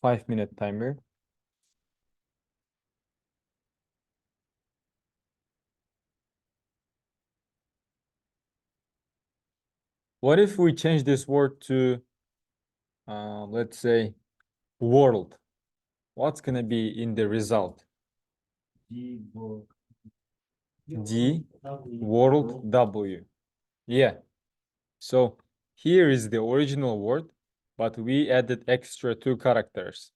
5-minute timer. What if we change this word to, let's say, world? What's gonna be in the result? D world W. Yeah. So here is the original word, but we added extra 2 characters.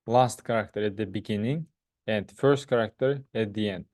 Last character at the beginning and first character at the end.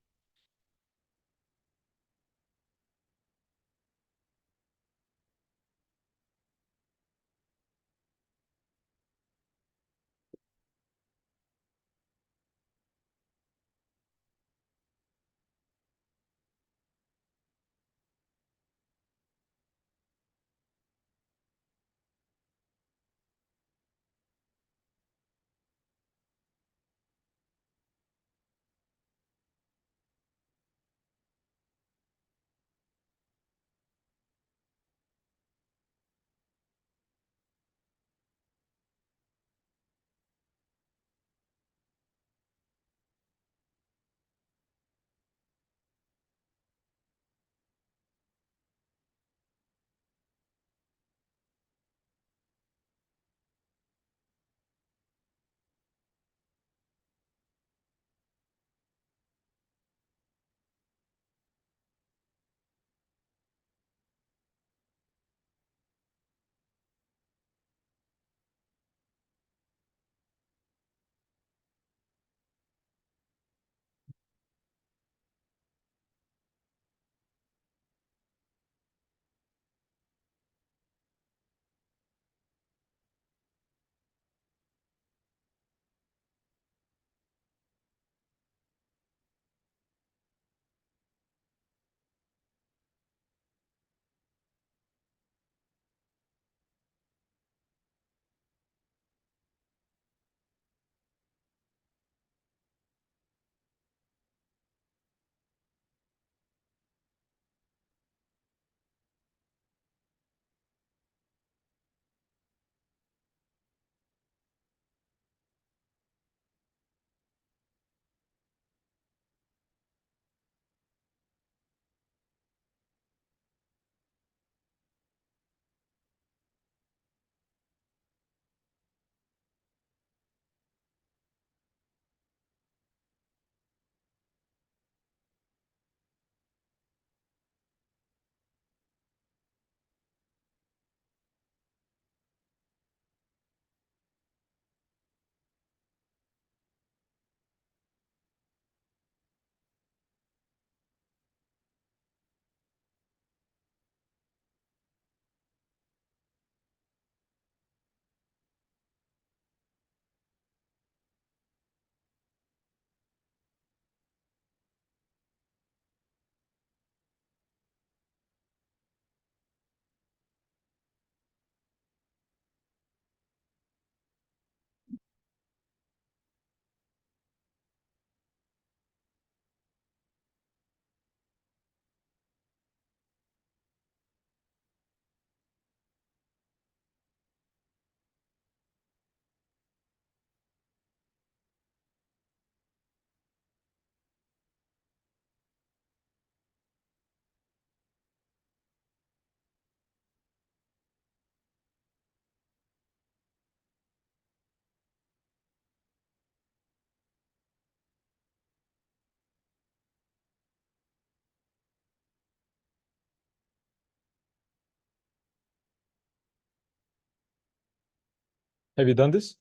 Have you done this?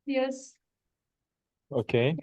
Yes. Okay.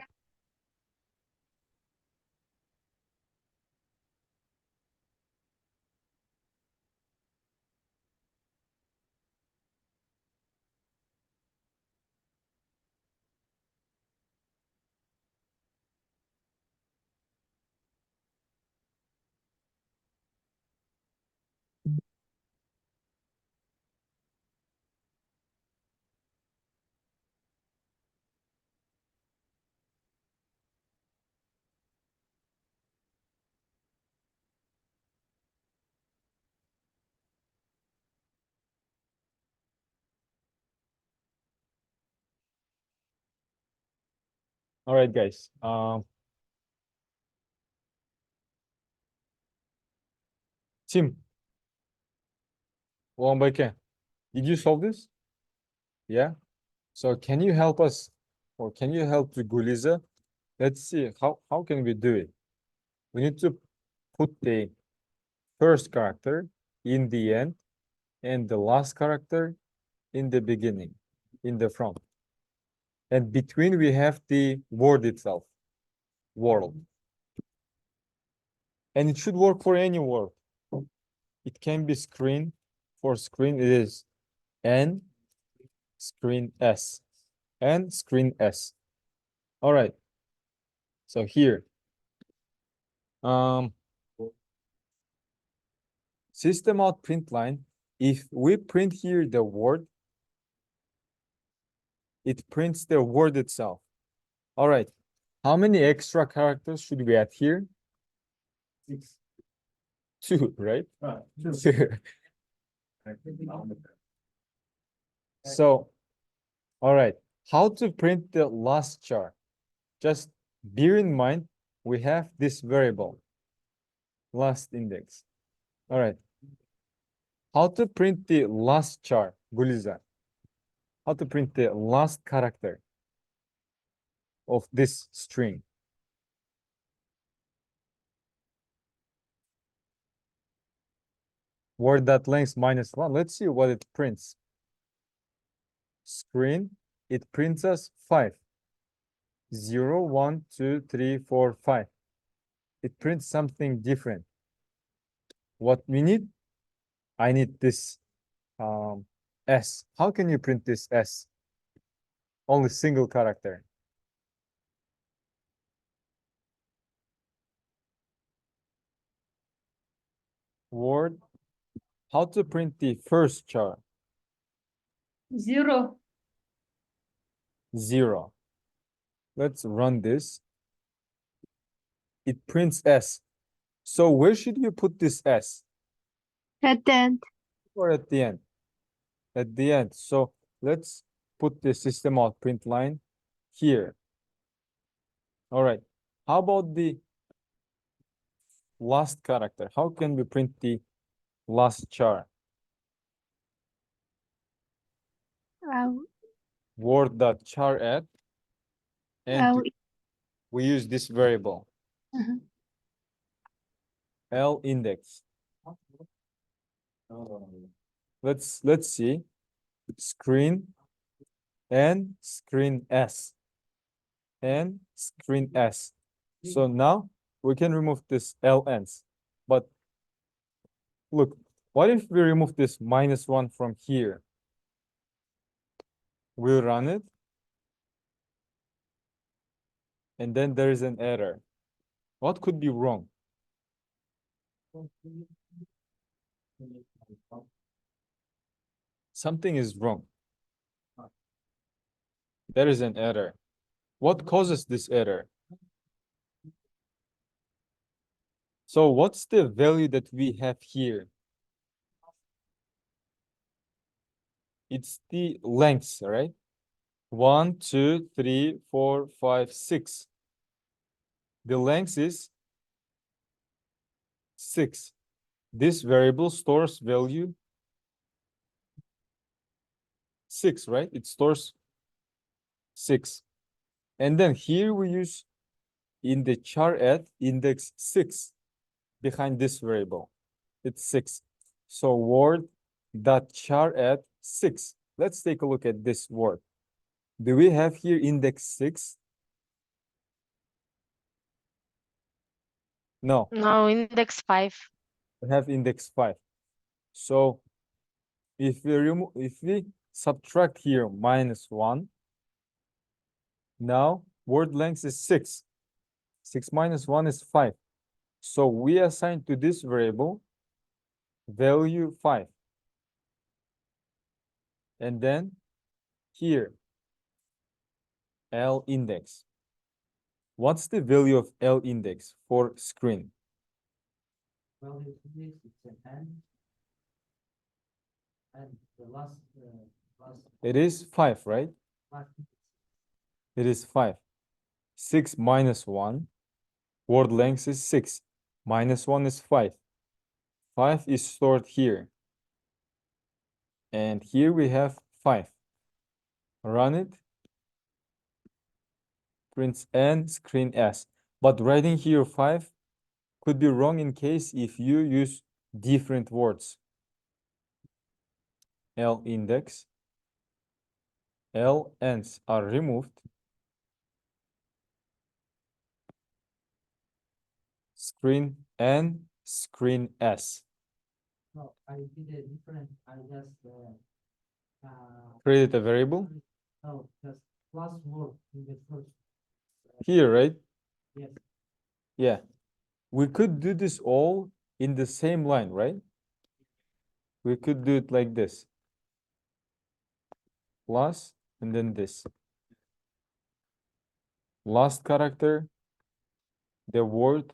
All right, guys. Tim. Wambake, did you solve this? Yeah. So can you help us, or can you help the Guliza? Let's see how can we do it. We need to put the first character in the end and the last character in the beginning, in the front. And between we have the word itself, world. And it should work for any word. It can be screen. For screen, it is N, screen S, and screen S. All right. So here, system out print line. If we print here the word, it prints the word itself. All right. How many extra characters should we add here? 6. 2, right? So, all right. How to print the last char? Just bear in mind, we have this variable, last index. All right. How to print the last char, Guliza? How to print the last character of this string? Word that length -1. Let's see what it prints. Screen, it prints us 5. 0, 1, 2, 3, 4, 5. It prints something different. What we need? I need this S. How can you print this S? Only single character. Word. How to print the first char? 0. 0. Let's run this. It prints S. So where should you put this S? At the end. Or at the end? At the end. So let's put the system out print line here. All right. How about the last character? How can we print the last char? Word.char add. And we use this variable. L index. Let's see. Screen and screen S. And screen S. So now we can remove this LNs. But look, what if we remove this -1 from here? We'll run it. And then there is an error. What could be wrong? Something is wrong. There is an error. What causes this error? So what's the value that we have here? It's the length, right? 1, 2, 3, 4, 5, 6. The length is 6. This variable stores value 6, right? It stores 6. And then here we use in the char add index 6 behind this variable. It's 6. So word dot char add 6 let's take a look at this word. Do we have here index 6? No, No, index 5. we have index 5. So if we subtract here -1, now word length is 6. 6 minus 1 is 5. So we assign to this variable value 5. And then here, L index. What's the value of L index for screen? Well, it's an N. And the last. It is 5, right? last It is 5. 6 minus 1. Word length is 6. Minus 1 is 5. 5 is stored here. And here we have 5. Run it. Prints N, screen S. But writing here 5 could be wrong in case if you use different words. L index. L ends are removed. Screen N, screen S. No, I did a different, I just, Create a variable no, just plus word in the first, here, right? yes. Yeah. We could do this all in the same line, right? We could do it like this. Plus, and then this. Last character, the word,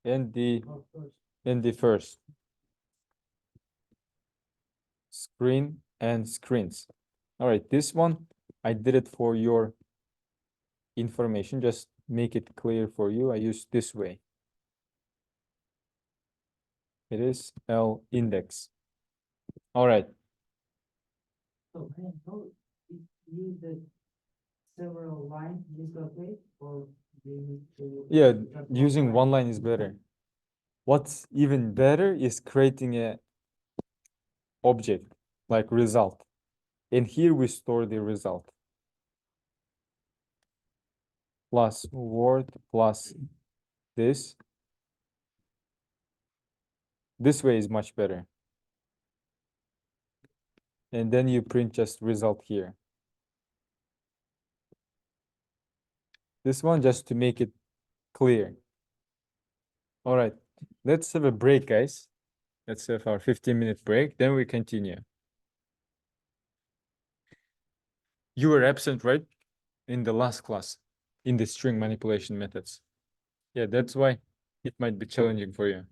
and the first. Screen and screens. All right, this one, I did it for your information, just make it clear for you. I use this way. It is L index. All right. So, I know if you the several lines, is okay, or we need to? Yeah, just using one line is better. What's even better is creating a object like result. And here we store the result. Plus word plus this. This way is much better. And then you print just result here. This one just to make it clear. All right, let's have a break, guys. Let's have our 15-minute break, then we continue. You were absent, right? In the last class, in the string manipulation methods. Yeah, that's why it might be challenging for you.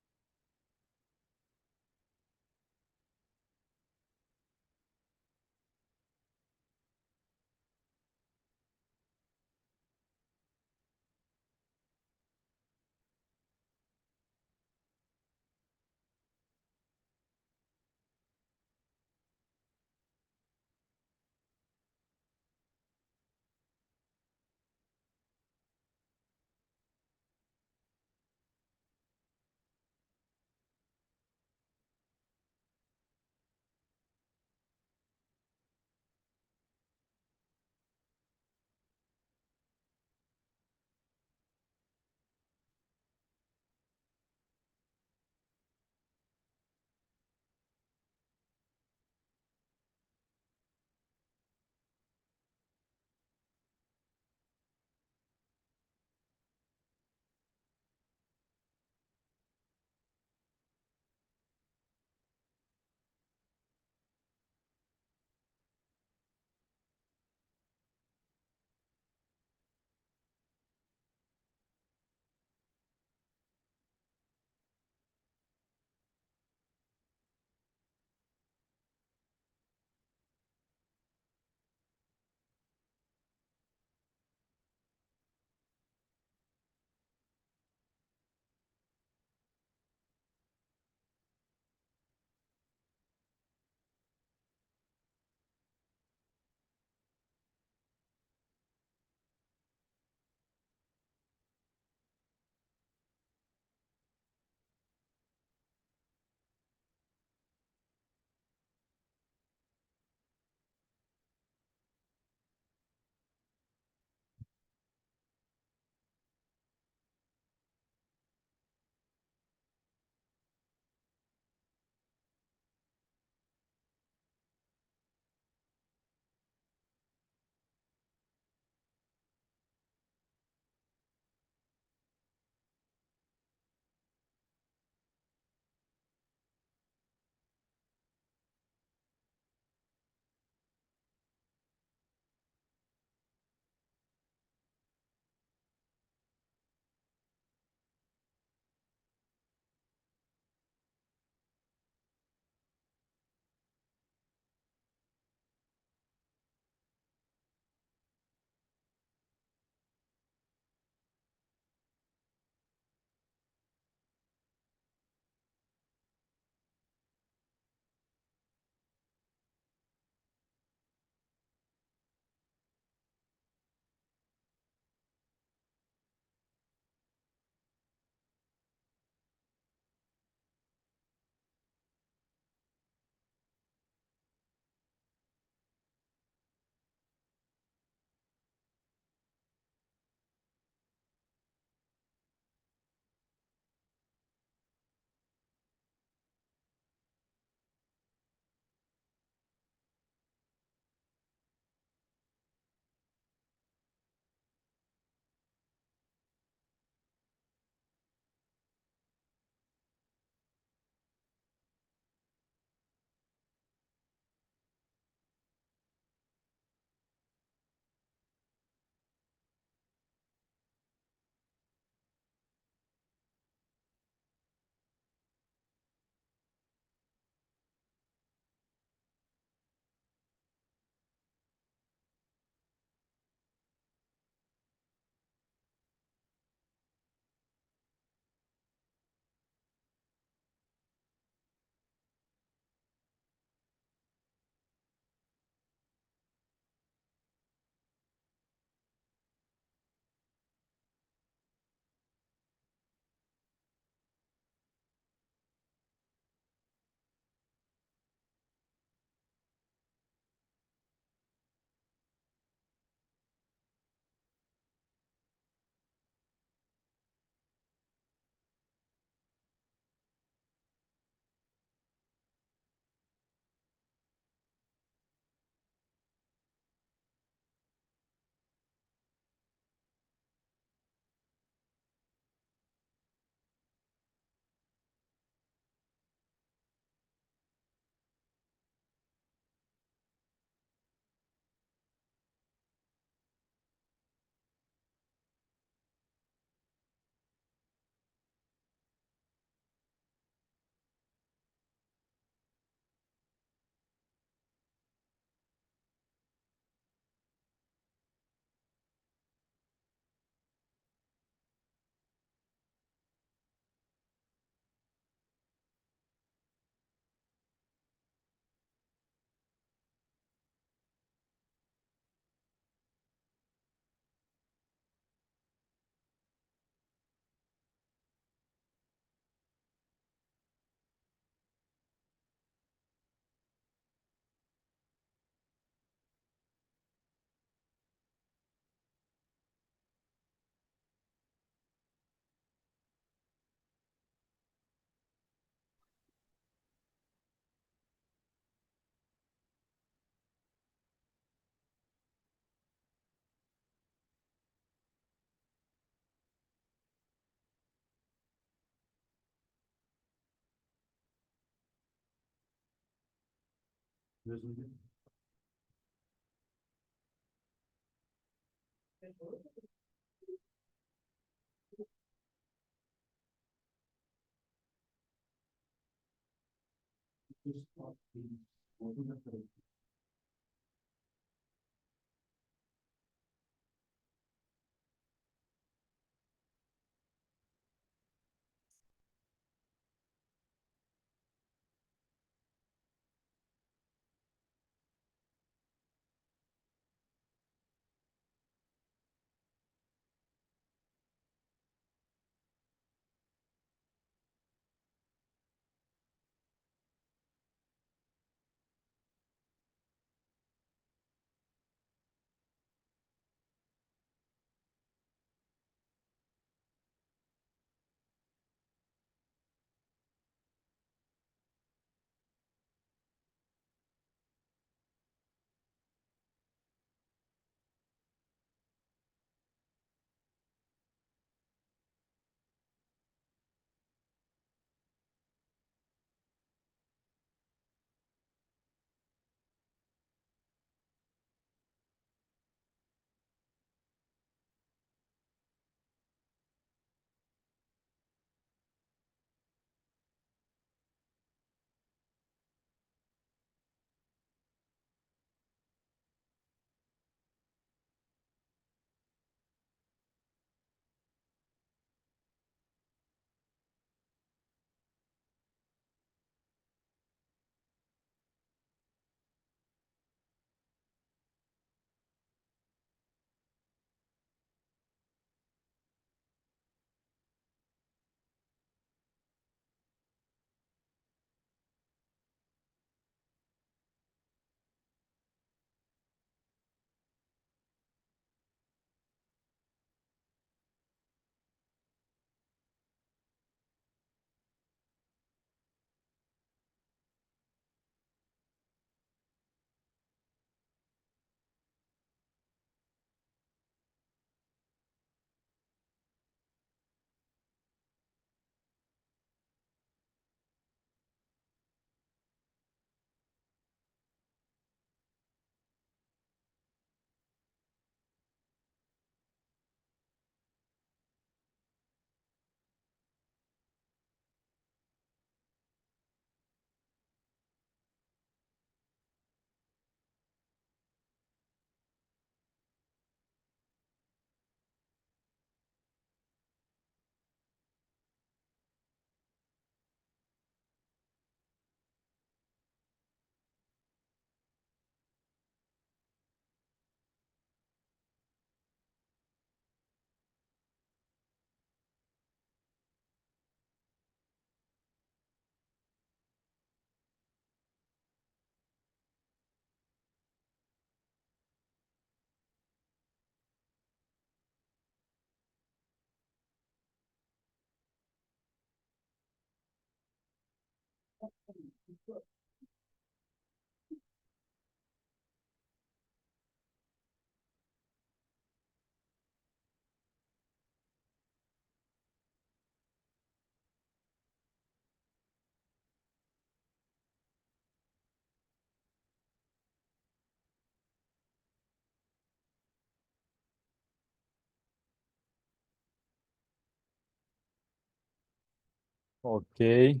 Okay.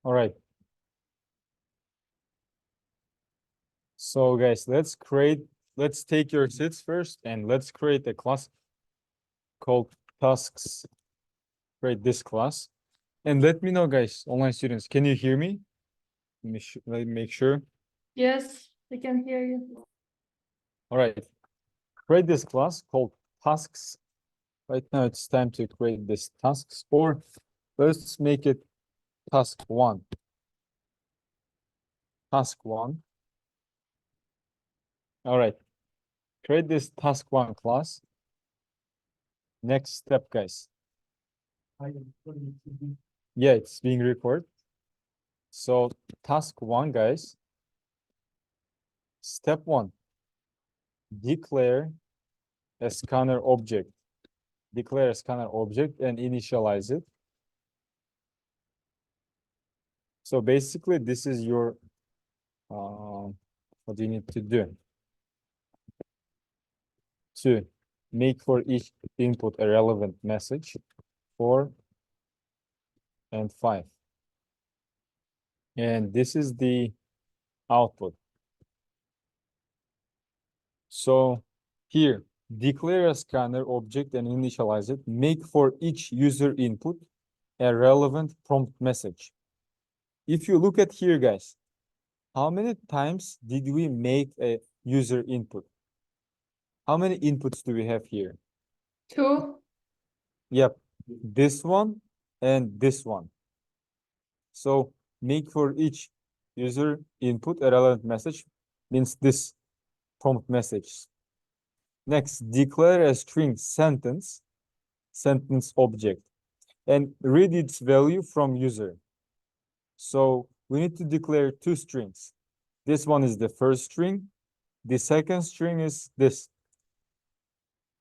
All right. So guys, let's take your sits first and let's create a class called tasks. Create this class. And let me know, guys, online students, can you hear me? Let me make sure. Yes, we can hear you. All right. Create this class called tasks. Right now it's time to create this tasks, or let's make it task one. Task one. All right. Create this task one class. Next step, guys. Yeah, it's being recorded. So task one, guys. Step one, declare a scanner object. Declare a scanner object and initialize it. So basically, this is your, what you need to do to make for each input a relevant message, 4 and 5. And this is the output. So here, declare a scanner object and initialize it. Make for each user input a relevant prompt message. If you look at here, guys, how many times did we make a user input? How many inputs do we have here? 2. Yep, this one and this one. So make for each user input a relevant message means this prompt message. Next, declare a string sentence object, and read its value from user. So we need to declare 2 strings. This one is the first string. The second string is this.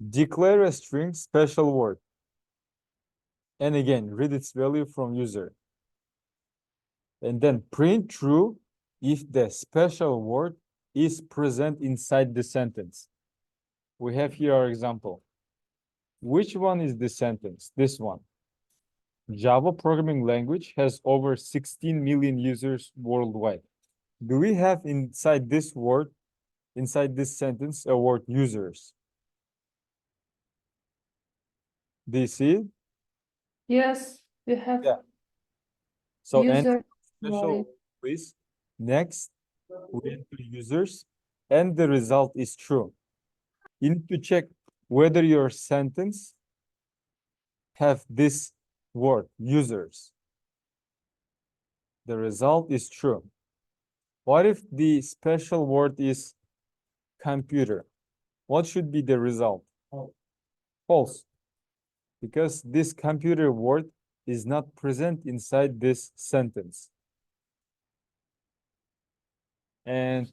Declare a string special word. And again, read its value from user. And then print true if the special word is present inside the sentence. We have here our example. Which one is the sentence? This one. Java programming language has over 16 million users worldwide. Do we have inside this word, inside this sentence, a word users? Do you see it? Yes, we have Yeah. So and user special value. please. Next, we enter users, and the result is true. You need to check whether your sentence have this word, users. The result is true. What if the special word is computer? What should be the result? False. Because this computer word is not present inside this sentence. And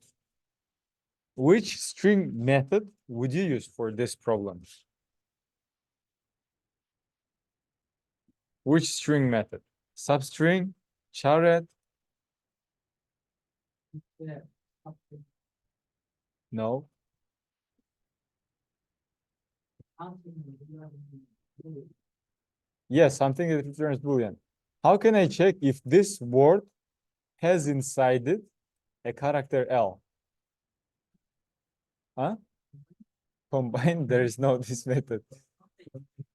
which string method would you use for this problem? Which string method? Substring, charret? Yeah. No. Yes, something that returns Boolean. How can I check if this word has inside it a character L? Huh? Combine, there is no this method.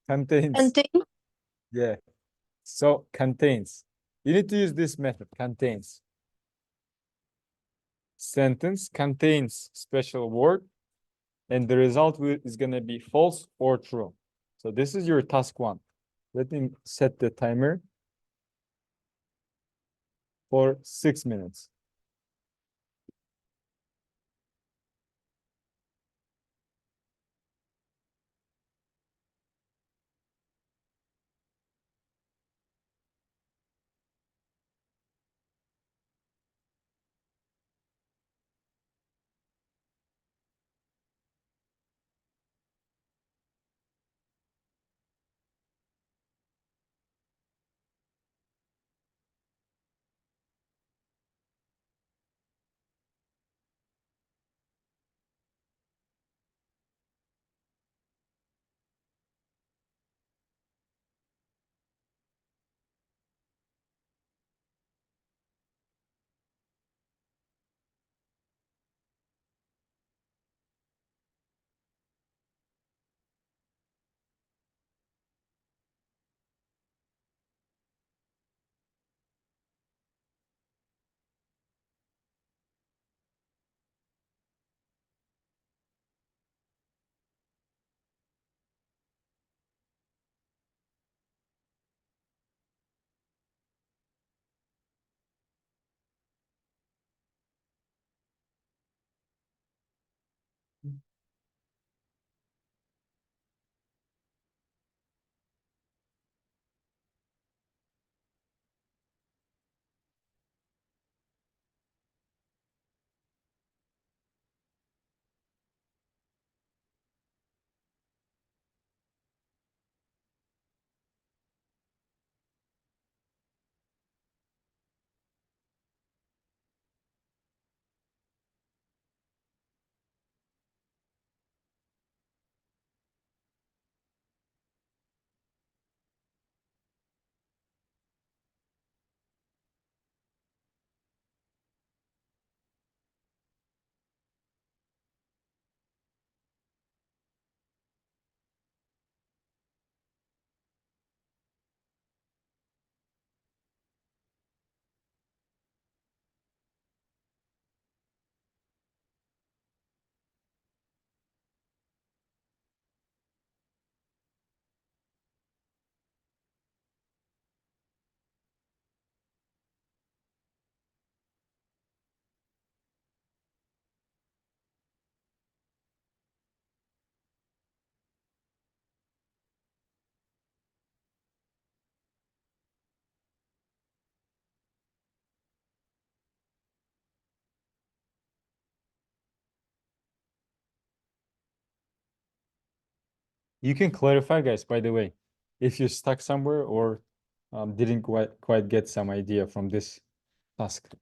Contains. Contain. Yeah. So contains. You need to use this method, contains. Sentence contains special word, and the result is gonna be false or true. So this is your task 1. Let me set the timer for 6 minutes. You can clarify, guys, by the way, if you're stuck somewhere or didn't quite get some idea from this task.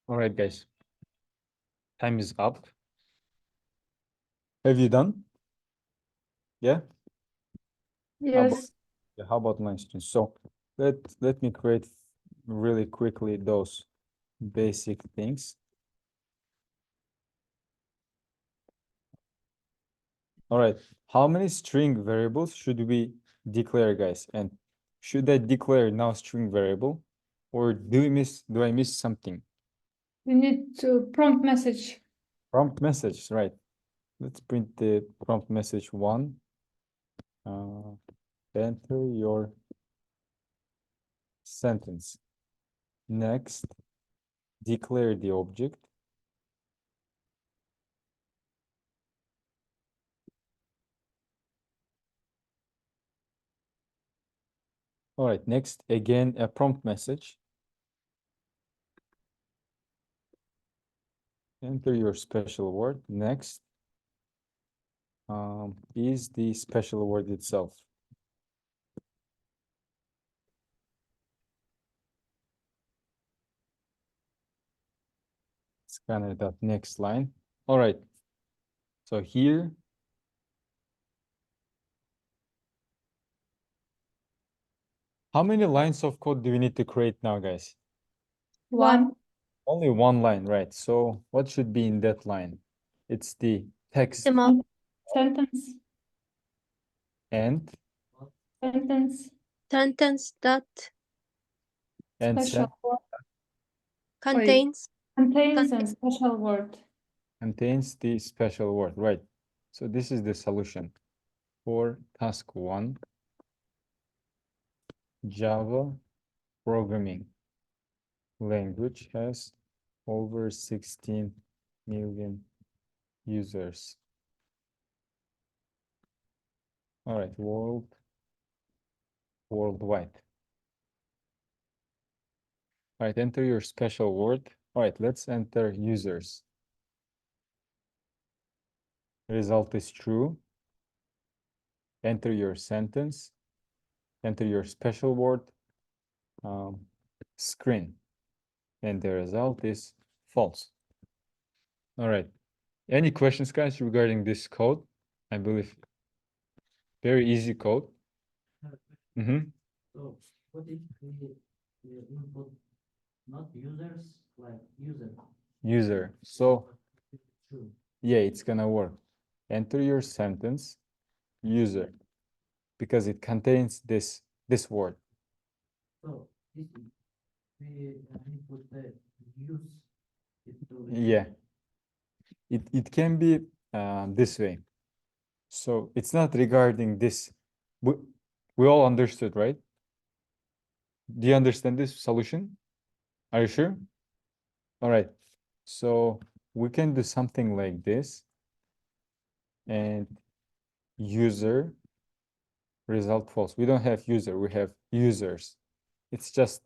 All right, guys. Time is up. Have you done? Yeah? Yes. Yeah, how about my students? So let me create really quickly those basic things. All right. How many string variables should we declare, guys? And should I declare now string variable, or do I miss something? We need to prompt message. Prompt message, right? Let's print the prompt message 1. Enter your sentence. Next, declare the object. All right, next, again, a prompt message. Enter your special word. Next, is the special word itself. Scanner dot next line. All right. So here, how many lines of code do we need to create now, guys? One. Only one line, right? So what should be in that line? It's the text Maximum. Sentence. and Sentence. Sentence that Special word. contains. Contains and special word. contains the special word, right? So this is the solution. For task 1, Java programming language has over 16 million users. All right, worldwide. All right, enter your special word. All right, let's enter users. Result is true. Enter your sentence. Enter your special word. Screen. And the result is false. All right. Any questions, guys, regarding this code? I believe very easy code. Mm-hmm. So what if we input not users, like user? User. So True. yeah, it's gonna work. Enter your sentence, user, because it contains this word. So this is, we input the use. It will be- Yeah. It can be this way. So it's not regarding this. We all understood, right? Do you understand this solution? Are you sure? All right. So we can do something like this. And user result false. We don't have user, we have users. It's just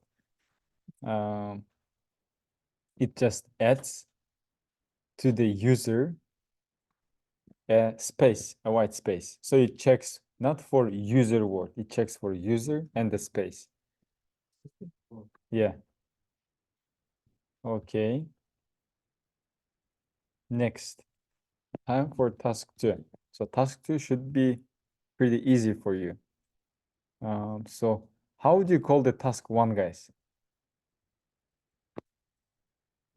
it just adds to the user a space, a white space. So it checks not for user word, it checks for user and the space. Yeah. Okay. Next, time for task 2. So task 2 should be pretty easy for you. So how would you call the task 1, guys?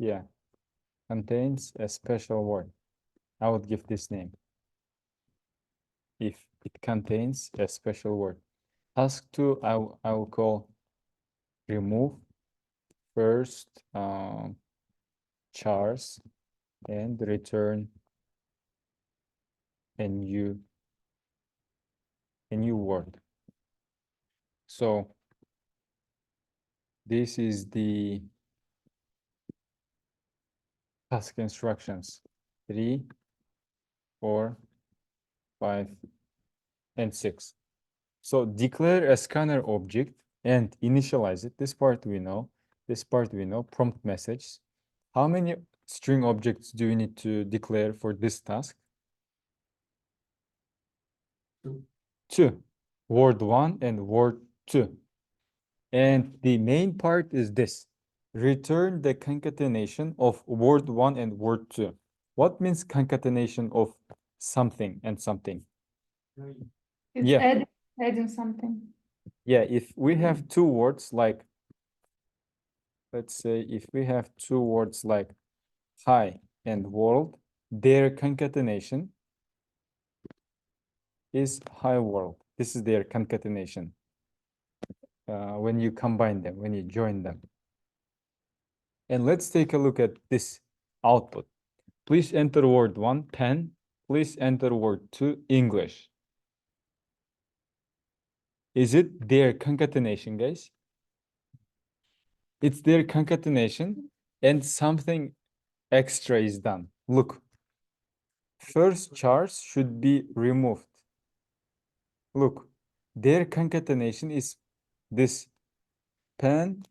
Yeah, contains a special word. I would give this name if it contains a special word. Task 2, I will call remove first chars and return a new word. So this is the task instructions 3, 4, 5, and 6. So declare a scanner object and initialize it. This part we know. This part we know. Prompt message. How many string objects do you need to declare for this task? 2. 2. Word 1 and word 2. And the main part is this. Return the concatenation of word 1 and word 2. What means concatenation of something and something? It's Yeah. adding something. Yeah, if we have two words like, let's say if we have two words like hi and world, their concatenation is hi world. This is their concatenation. When you combine them, when you join them. And let's take a look at this output. Please enter word 1, pen. Please enter word 2, English. Is it their concatenation, guys? It's their concatenation and something extra is done. Look, first chars should be removed. Look, their concatenation is this pen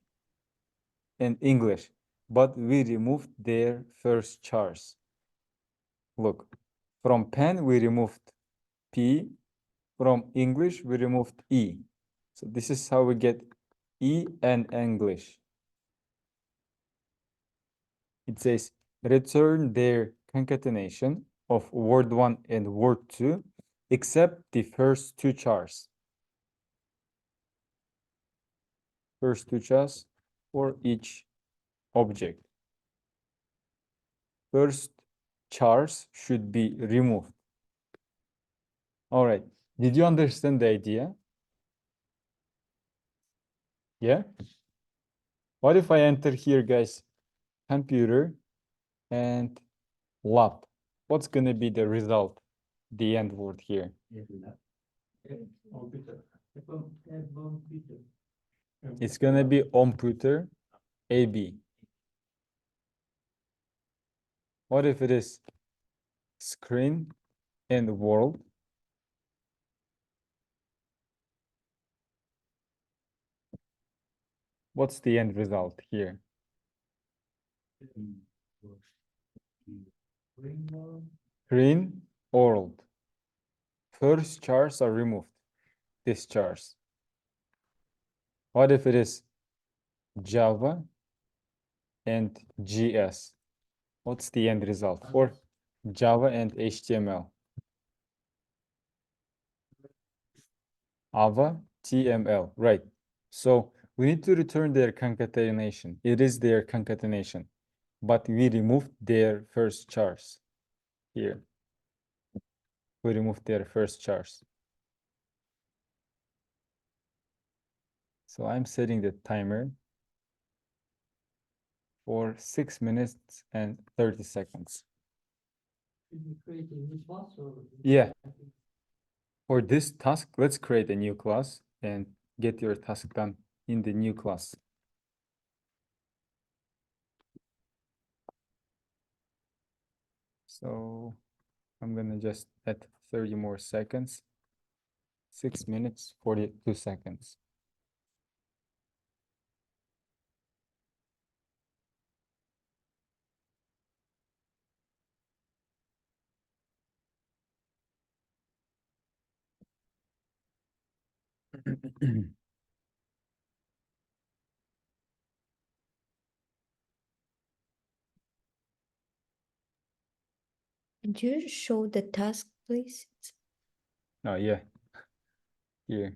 and English, but we removed their first chars. Look, from pen we removed P, from English we removed E. So this is how we get E and English. It says return their concatenation of word 1 and word 2 except the first two chars. First two chars for each object. First chars should be removed. All right. Did you understand the idea? Yeah? What if I enter here, guys, computer and lab? What's going to be the result, the end word here? Yes, lab. Computer. Computer. It's gonna be computer AB. What if it is screen and world? What's the end result here? Green world. First chars are removed. This chars. What if it is Java and GS? What's the end result? Or Java and HTML? Ava, TML, right. So we need to return their concatenation. It is their concatenation, but we removed their first chars here. We removed their first chars. So I'm setting the timer for 6 minutes and 30 seconds. Should we create a new class or? Yeah. For this task, let's create a new class and get your task done in the new class. So I'm gonna just add 30 more seconds. 6 minutes, 42 seconds. Could you show the task, please? Oh, yeah. Here.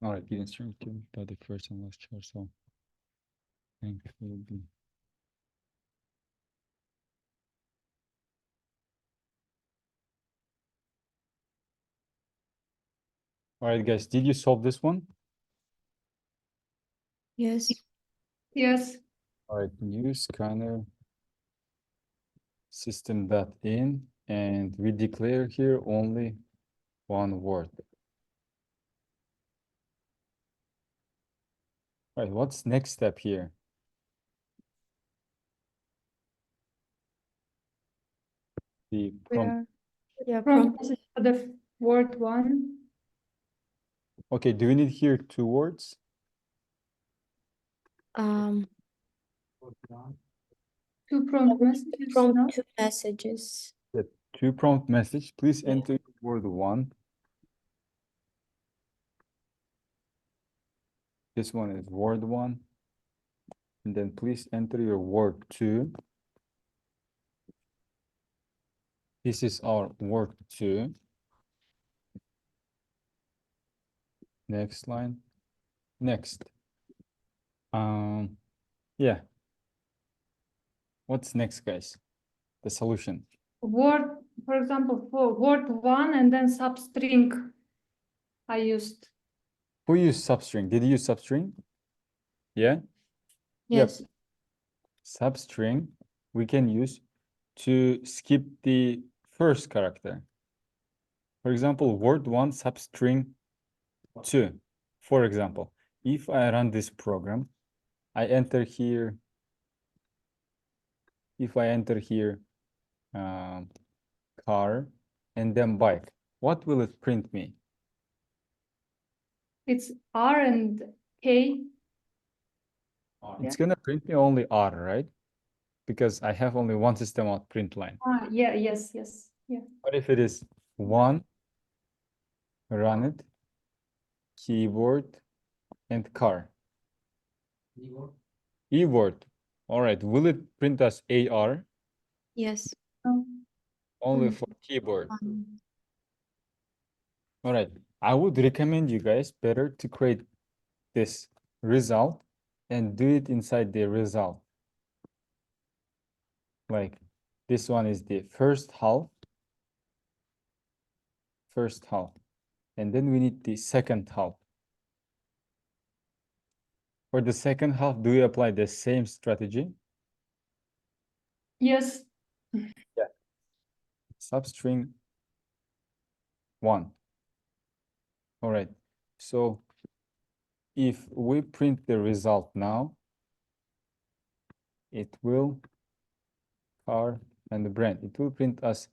All right, given string to the first and last char, so length will be. All right, guys, did you solve this one? Yes. Yes. All right, new scanner system dot in, and we declare here only one word. All right, what's next step here? The prompt. Yeah, Prompt message for the word one. Okay, do we need here 2 words? Two prompt messages. Prompt no? 2 messages. The 2 prompt message. Please Yeah. enter word 1. This one is word 1. And then please enter your word 2. This is our word 2. Next line. Next. Yeah. What's next, guys? The solution. Word, for example, for word one and then substring I used. Who used substring? Did you use substring? Yeah? Yep. Yes. Substring we can use to skip the first character. For example, word 1 substring 2. For example, if I run this program, I enter here. If I enter here car and then bike, what will it print me? It's R and K. It's gonna print me only R, right? Because I have only one system out print line. Ah, yeah, yes, yes, yeah. What if it is 1, run it, keyboard, and car? E-word. All right, will it print us AR? Yes. No. Only Mm. for keyboard. Um, All right, I would recommend you guys better to create this result and do it inside the result. Like this one is the first half. And then we need the second half. For the second half, do we apply the same strategy? Yes. Substring 1. All right, so if we print the result now, it will car and the brand. It will print us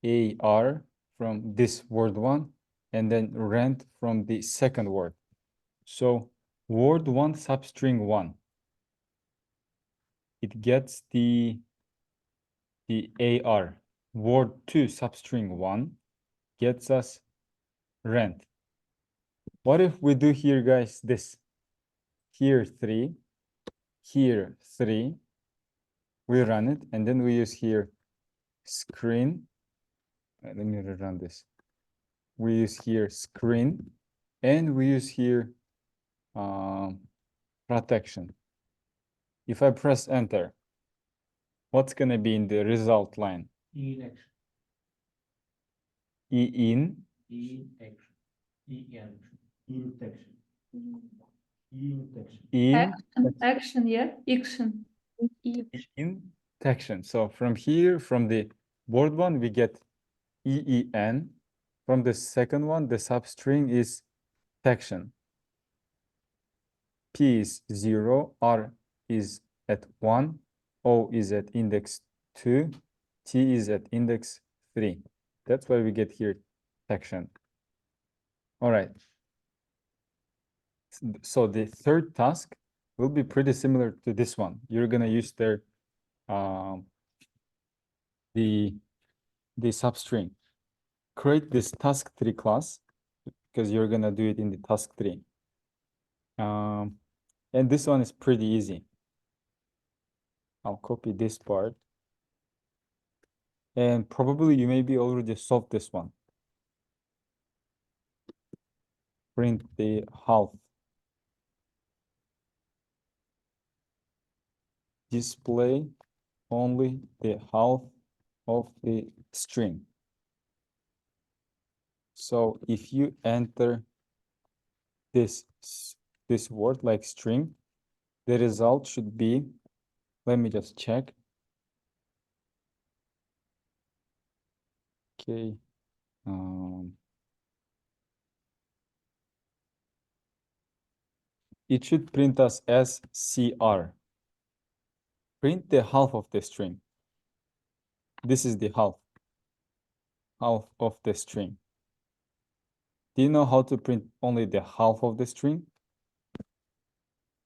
AR from this word 1 and then rent from the second word. So word 1 substring 1. It gets the AR. Word 2 substring 1 gets us rent. What if we do here, guys, this? Here 3, here 3. We run it, and then we use here screen. Let me rerun this. We use here screen, and we use here protection. If I press enter, what's gonna be in the result line? E in. In Action, yeah, action. in tection. So from here, from the word 1, we get EEN. From the second one, the substring is tection. P is 0, R is at 1, O is at index 2, T is at index 3. That's why we get here tection. All right. So the third task will be pretty similar to this one. You're gonna use their the substring. Create this task3 class because you're gonna do it in the task3. And this one is pretty easy. I'll copy this part. And probably you maybe already solved this one. print the half. Display only the half of the string. So if you enter this word like string, the result should be, let me just check. Okay. It should print us as CR. Print the half of the string. This is the half of the string. Do you know how to print only the half of the string?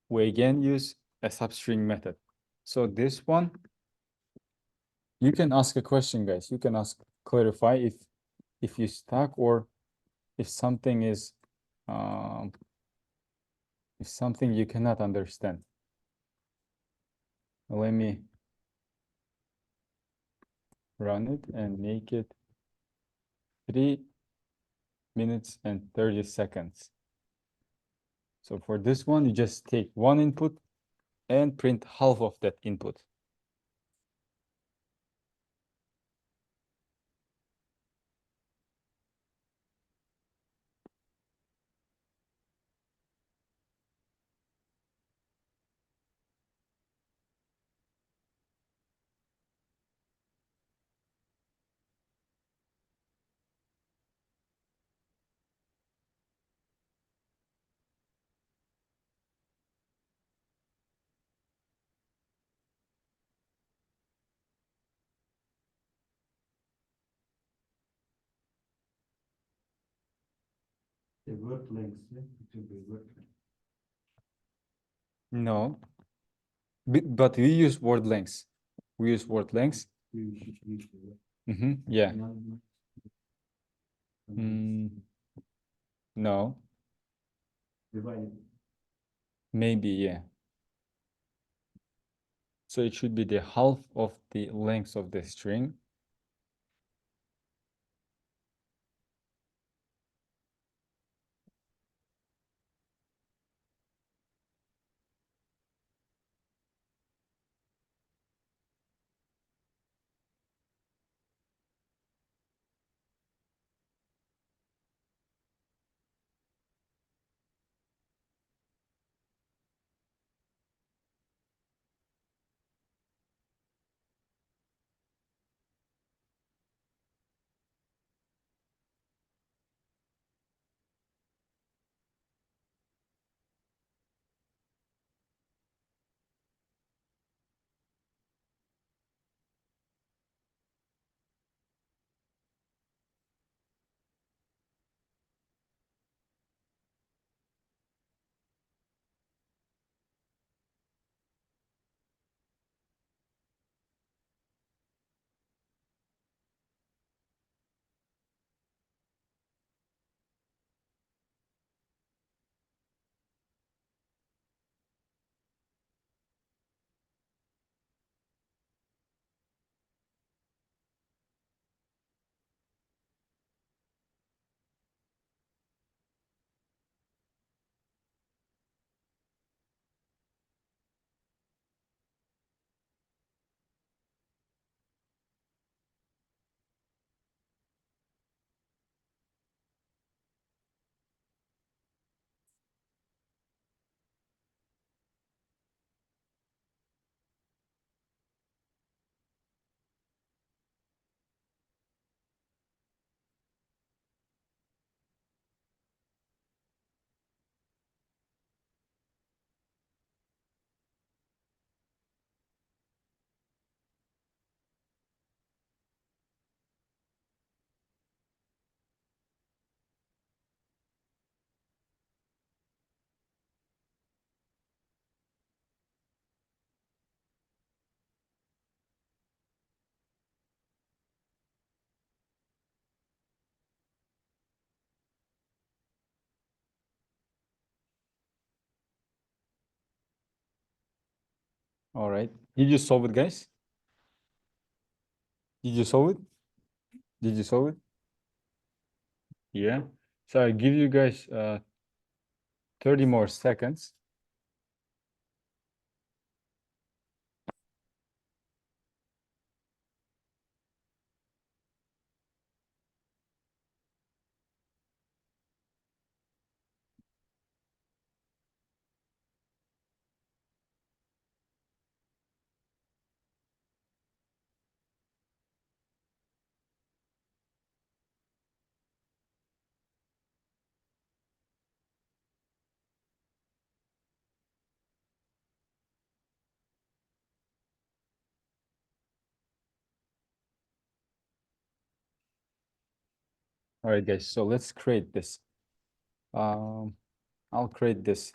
We again use a substring method. So this one, you can ask a question, guys. You can clarify if you stuck or if something is if something you cannot understand. Let me run it and make it 3 minutes and 30 seconds. So for this one, you just take one input and print half of that input. The word length, yeah, it will be word length. No, but we use word lengths. We use word lengths. You should use the word. Yeah. No, no. No, Divide. maybe, yeah. So it should be the half of the length of the string. All right. Did you solve it, guys? Did you solve it? Did you solve it? Yeah. So I give you guys 30 more seconds. All right, guys, so let's create this. I'll create this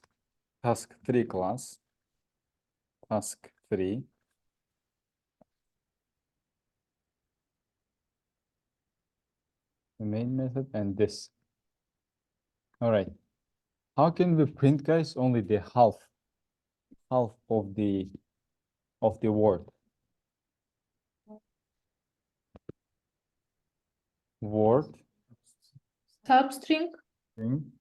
task3 class, task3. The main method and this. All right. How can we print, guys, only the half of the word? Word. Substring. String.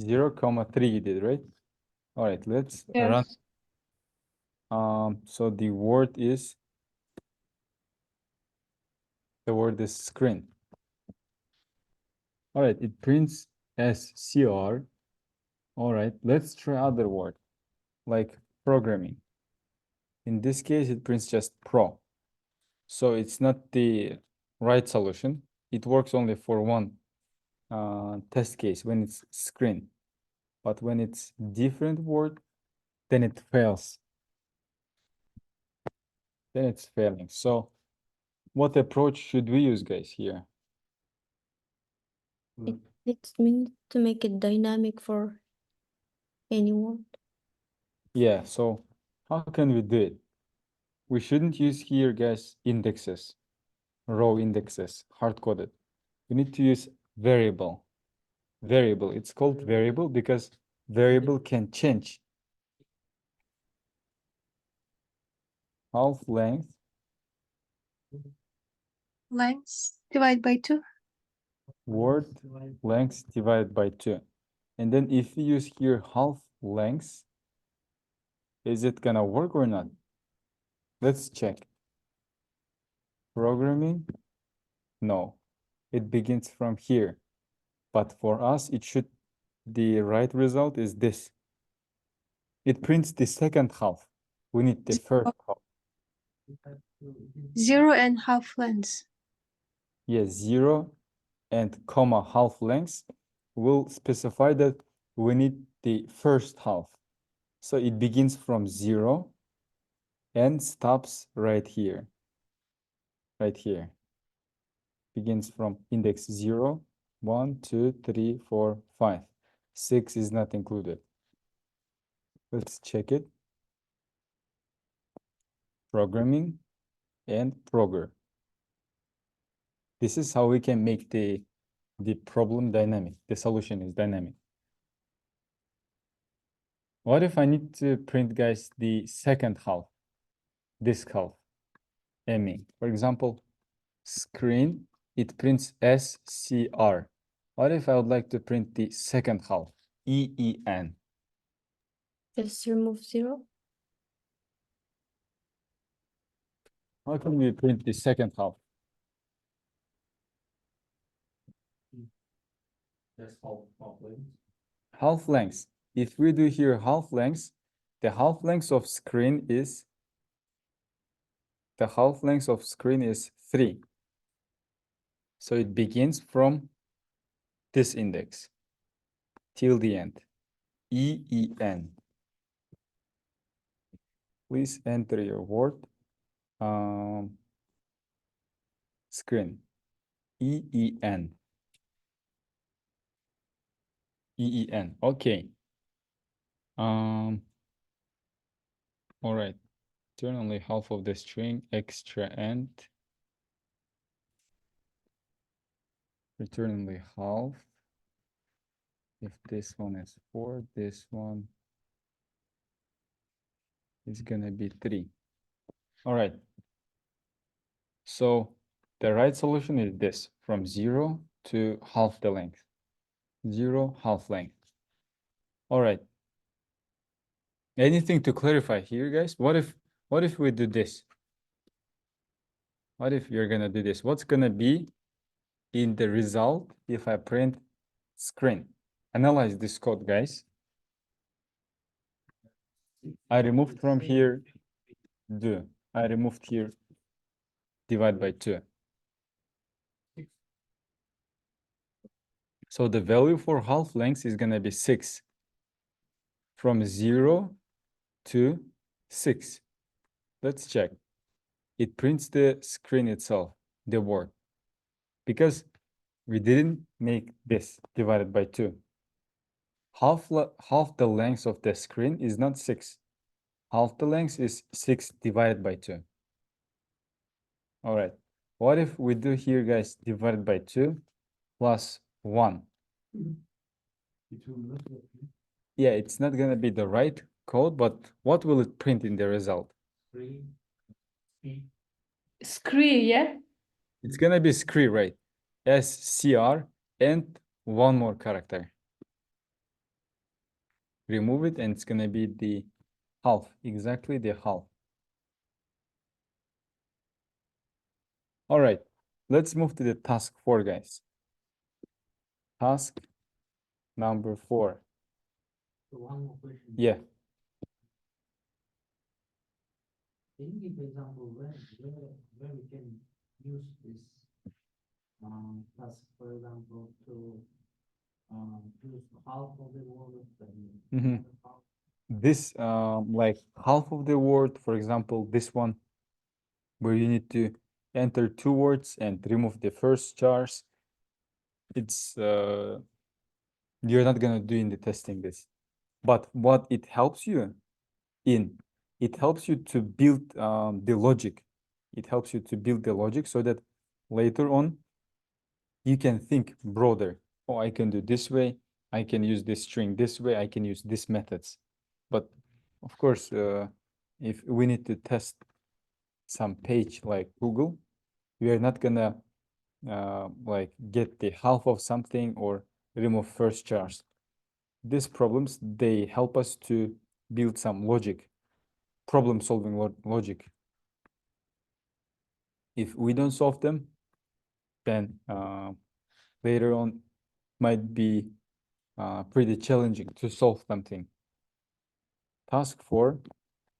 Zero. 0,3 you did, right? All right, let's run. Yes. So the word is screen. All right, it prints SCR. All right, let's try other word, like programming. In this case, it prints just pro. So it's not the right solution. It works only for one test case when it's screen. But when it's different word, then it fails. Then it's failing. So what approach should we use, guys, here? It means to make it dynamic for anyone. Yeah, so how can we do it? We shouldn't use here, guys, indexes, raw indexes, hard-coded. We need to use variable. Variable, it's called variable because variable can change. Half length, Length divided by 2. word length divided by 2. And then if we use here half length, is it gonna work or not? Let's check. Programming, no, it begins from here. But for us, the right result is this. It prints the second half. We need the first half. 0 and half length. Yes, 0 and comma half length will specify that we need the first half. So it begins from 0 and stops right here. Right here. Begins from index 0, 1, 2, 3, 4, 5. 6 is not included. Let's check it. Programming and progress. This is how we can make the problem dynamic. The solution is dynamic. What if I need to print, guys, the second half, this half, ME? For example, screen, it prints SCR. What if I would like to print the second half, EEN? Just remove 0. How can we print the second half? Half length. If we do here half length, the half length of screen is 3. So it begins from this index till the end. EEN. Please enter your word. Screen. EEN. EEN. Okay. All right. Turn only half of the string extra end. Return only half. If this one is 4, this one is gonna be 3. All right. So the right solution is this, from 0 to half the length. 0, half length. All right. Anything to clarify here, guys? What if we do this? What if you're gonna do this? What's gonna be in the result if I print screen? Analyze this code, guys. I removed from here do. I removed here divide by 2. So the value for half length is gonna be 6. From 0 to 6. Let's check. It prints the screen itself, the word. Because we didn't make this divided by 2. Half the length of the screen is not 6. Half the length is 6 divided by 2. All right. What if we do here, guys, divided by 2 plus 1? Yeah, it's not going to be the right code, but what will it print in the result? Scree, yeah? It's going to be scree, right? SCR and one more character. Remove it and it's going to be the half, exactly the half. All right, let's move to the task 4, guys. Task number 4. One more question. Yeah. Can you give example where we can use this task, for example, to use half of the word and Mhm. half? This like half of the word, for example, this one, where you need to enter 2 words and remove the first chars. It's you're not gonna do in the testing this, but what it helps you in, it helps you to build the logic. It helps you to build the logic so that later on you can think broader. Oh, I can do this way. I can use this string this way. I can use these methods. But of course, if we need to test some page like Google, we are not gonna like get the half of something or remove first chars. These problems, they help us to build some logic, problem solving logic. If we don't solve them, then later on might be pretty challenging to solve something. Task 4,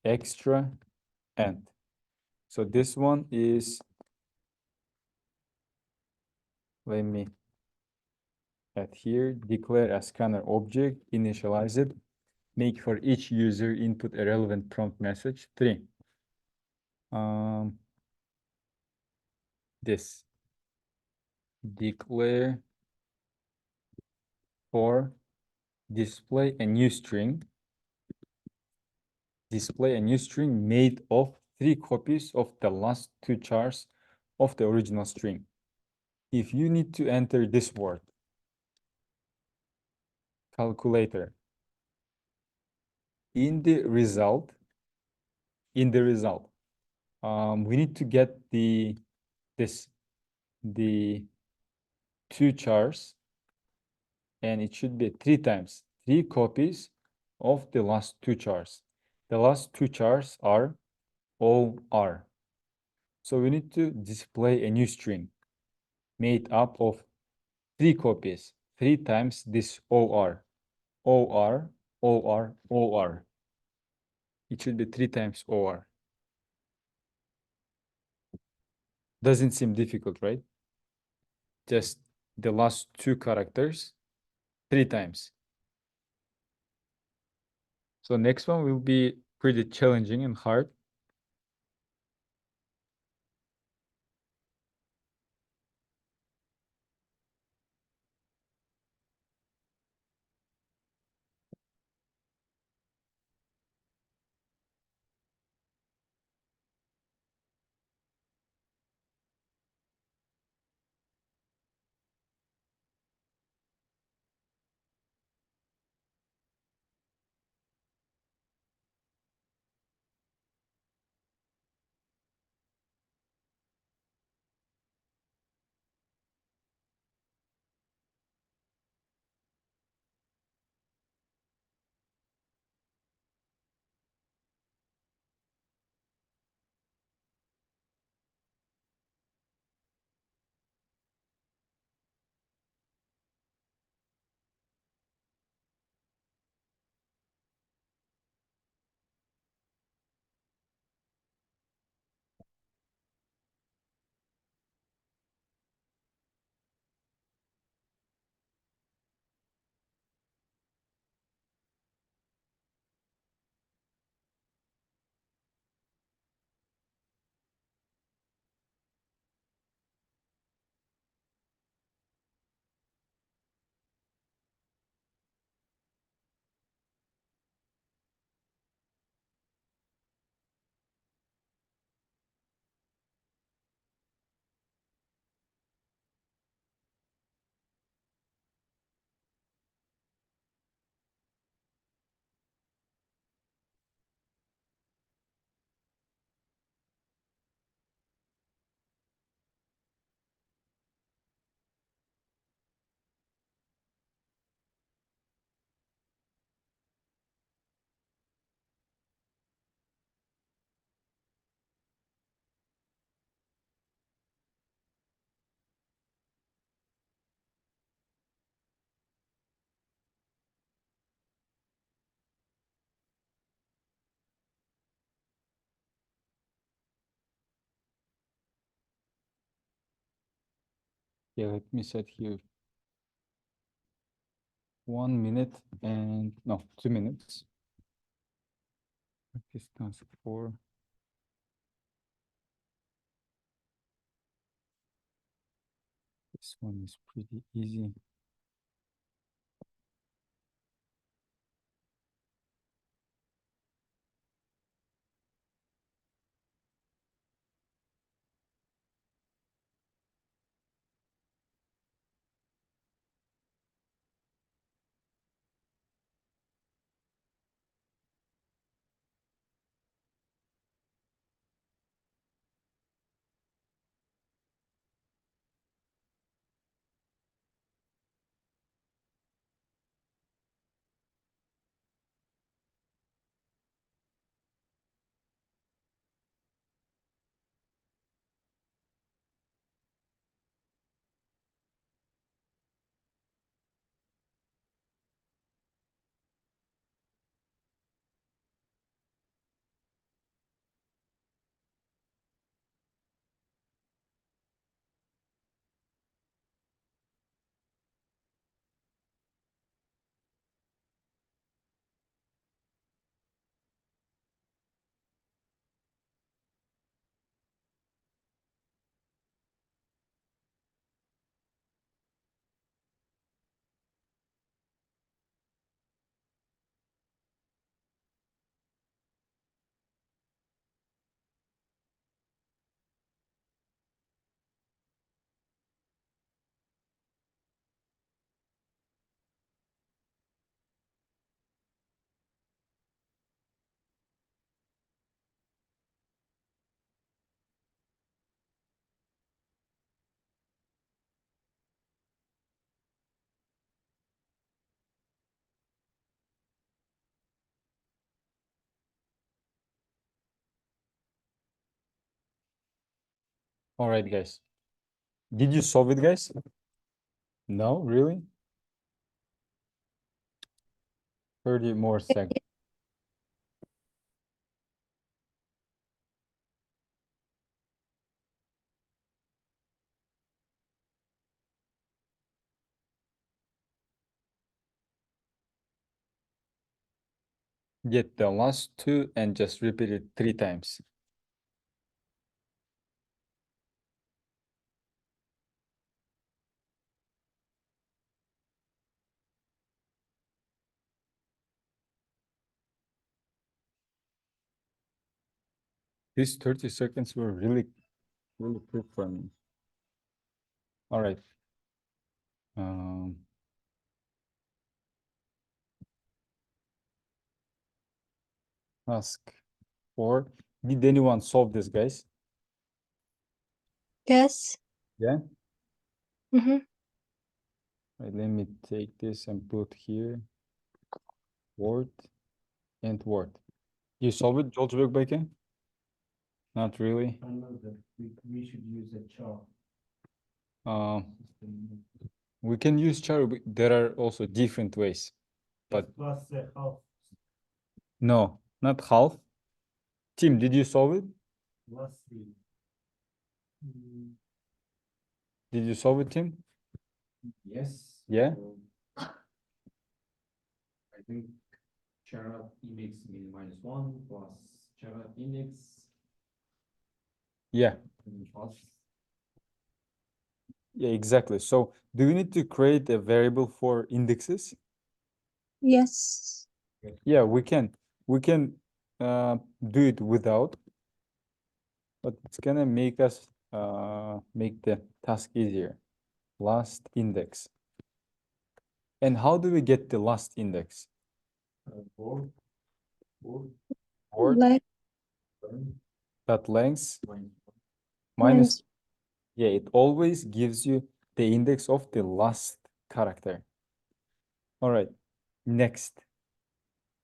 extra and. So this one is, let me add here, declare a scanner object, initialize it, make for each user input a relevant prompt message. 3. This declare for display a new string. Display a new string made of 3 copies of the last 2 chars of the original string. If you need to enter this word, calculator, in the result, we need to get the 2 chars, and it should be 3 times 3 copies of the last 2 chars. The last 2 chars are OR. So we need to display a new string made up of 3 copies, 3 times this OR. OR, OR, OR. It should be 3 times OR. Doesn't seem difficult, right? Just the last 2 characters 3 times. So next one will be pretty challenging and hard. Okay, let me set here. 1 minute and no, 2 minutes. Practice task 4. This one is pretty easy. All right, guys. Did you solve it, guys? No, really? 30 more seconds. Get the last two and just repeat it 3 times. These 30 seconds were really quick for me. All right. Task 4. Did anyone solve this, guys? Yes. Yeah. Mm-hmm. Right, let me take this and put here. Word and word. You solve it, George Beke? Not really. I know that we should use a chart. We can use char. There are also different ways. But Plus half, no, not half. Tim, did you solve it? plus 3. Did you solve it, Tim? Yes. Yeah. I think Chara index mean -1 plus Chara index Yeah. plus. Yeah, exactly. So do we need to create a variable for indexes? Yes. Yeah, we can. We can do it without, but it's gonna make us make the task easier. Last index. And how do we get the last index? Word Word Like dot length minus minus. Yeah, it always gives you the index of the last character. All right, next.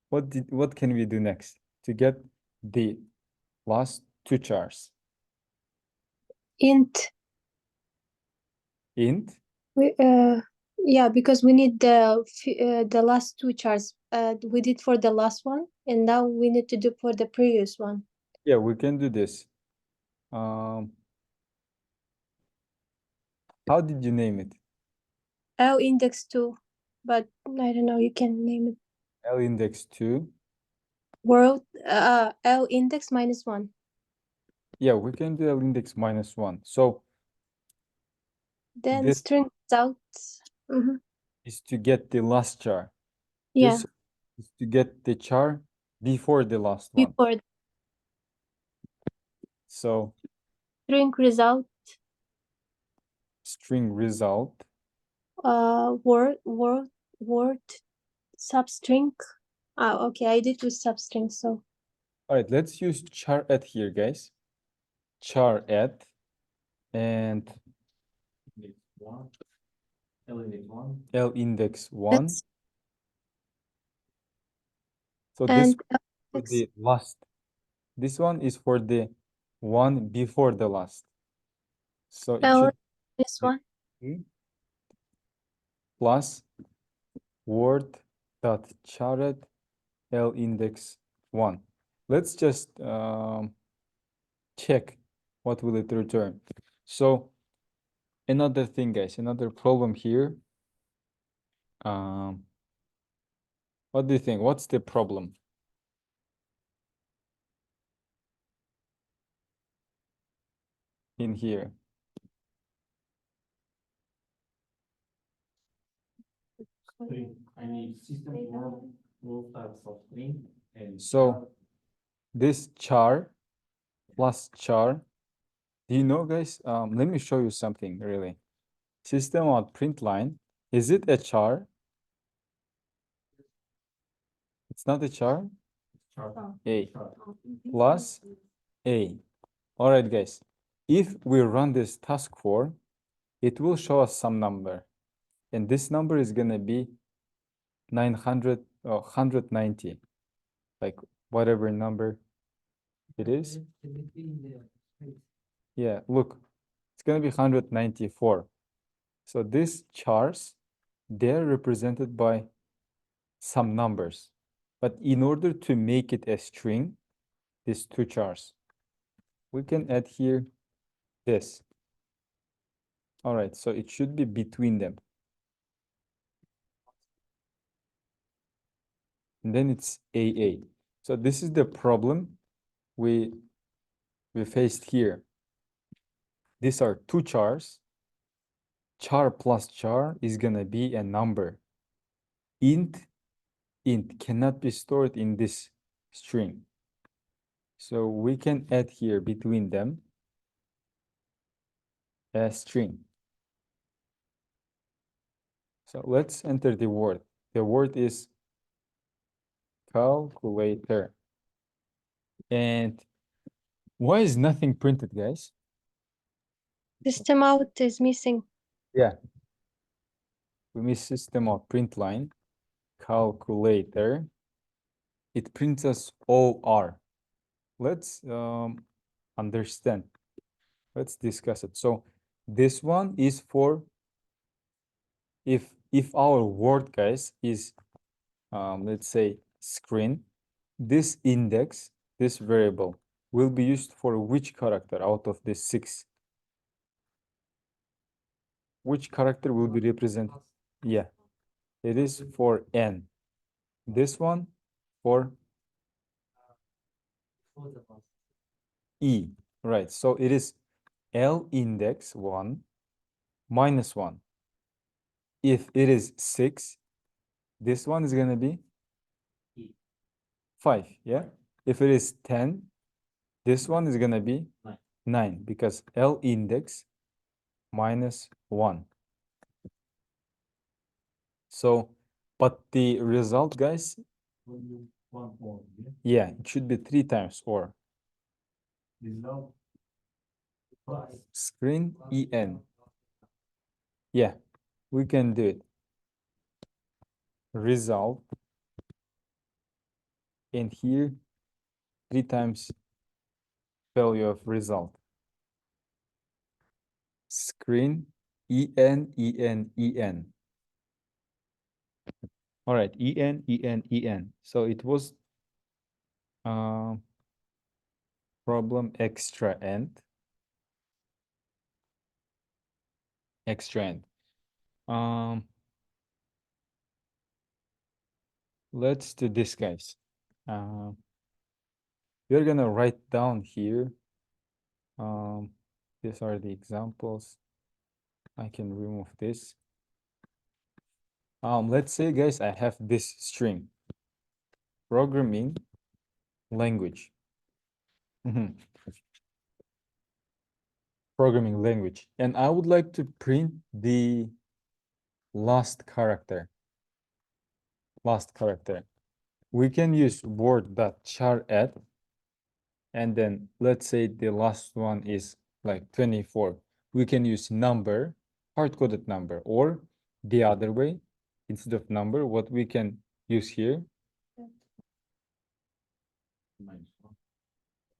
What can we do next to get the last two chars? int. Int. Yeah, because we need the last two charts. We did for the last one, and now we need to do for the previous one. Yeah, we can do this. How did you name it? L index 2, but I don't know, you can name it L index 2. L index -1. Yeah, we can do L index -1. So Then this string results. Mhm. is to get the last char. Yeah, This is to get the char before the last one. before So string result, string result. word substring. Okay, I did with substring, so All right, let's use char at here, guys. Char at and Index 1, L index 1, L index 1. that's So this and for index the last. This one is for the one before the last. So it L should this be one. plus word dot charet L index 1. Let's just check what will it return. So another thing, guys, another problem here. What do you think? What's the problem? In here. string. I need system role types of string and So this char plus char. Do you know, guys? Let me show you something really. System out print line. Is it a char? It's not a char. char. A char. plus A. All right, guys. If we run this task for, it will show us some number. And this number is going to be 900 or 190. Like whatever number it is. Between the space. Yeah, look. It's going to be 194. So these chars, they're represented by some numbers. But in order to make it a string, these two chars, we can add here this. All right, so it should be between them. And then it's AA. So this is the problem we faced here. These are two chars. Char plus char is gonna be a number. Int cannot be stored in this string. So we can add here between them a string. So let's enter the word. The word is calculator. And why is nothing printed, guys? System out is missing. Yeah. We miss system out print line, calculator. It prints us OR. Let's understand. Let's discuss it. So this one is for if our word, guys, is let's say screen, this index, this variable will be used for which character out of the 6? Which character will be represented? Yeah, it is for N. This one for For the past. E, right? So it is L index 1 minus 1. If it is 6, this one is going to be E. 5, yeah? If it is 10, this one is going to be 9. 9 because L index minus 1. So, but the result, guys, One or, yeah. yeah, it should be 3 times or. Result. Plus. Screen EN. Yeah, we can do it. Result. And here, 3 times value of result. Screen EN, EN, EN. All right, EN, EN, EN. So it was problem extra end. extra end. Let's do this, guys. We're gonna write down here. These are the examples. I can remove this. Let's say, guys, I have this string, programming language. Programming language, and I would like to print the last character. We can use word.char add, and then let's say the last one is like 24. We can use number, hard-coded number, or the other way, instead of number, what we can use here, -1.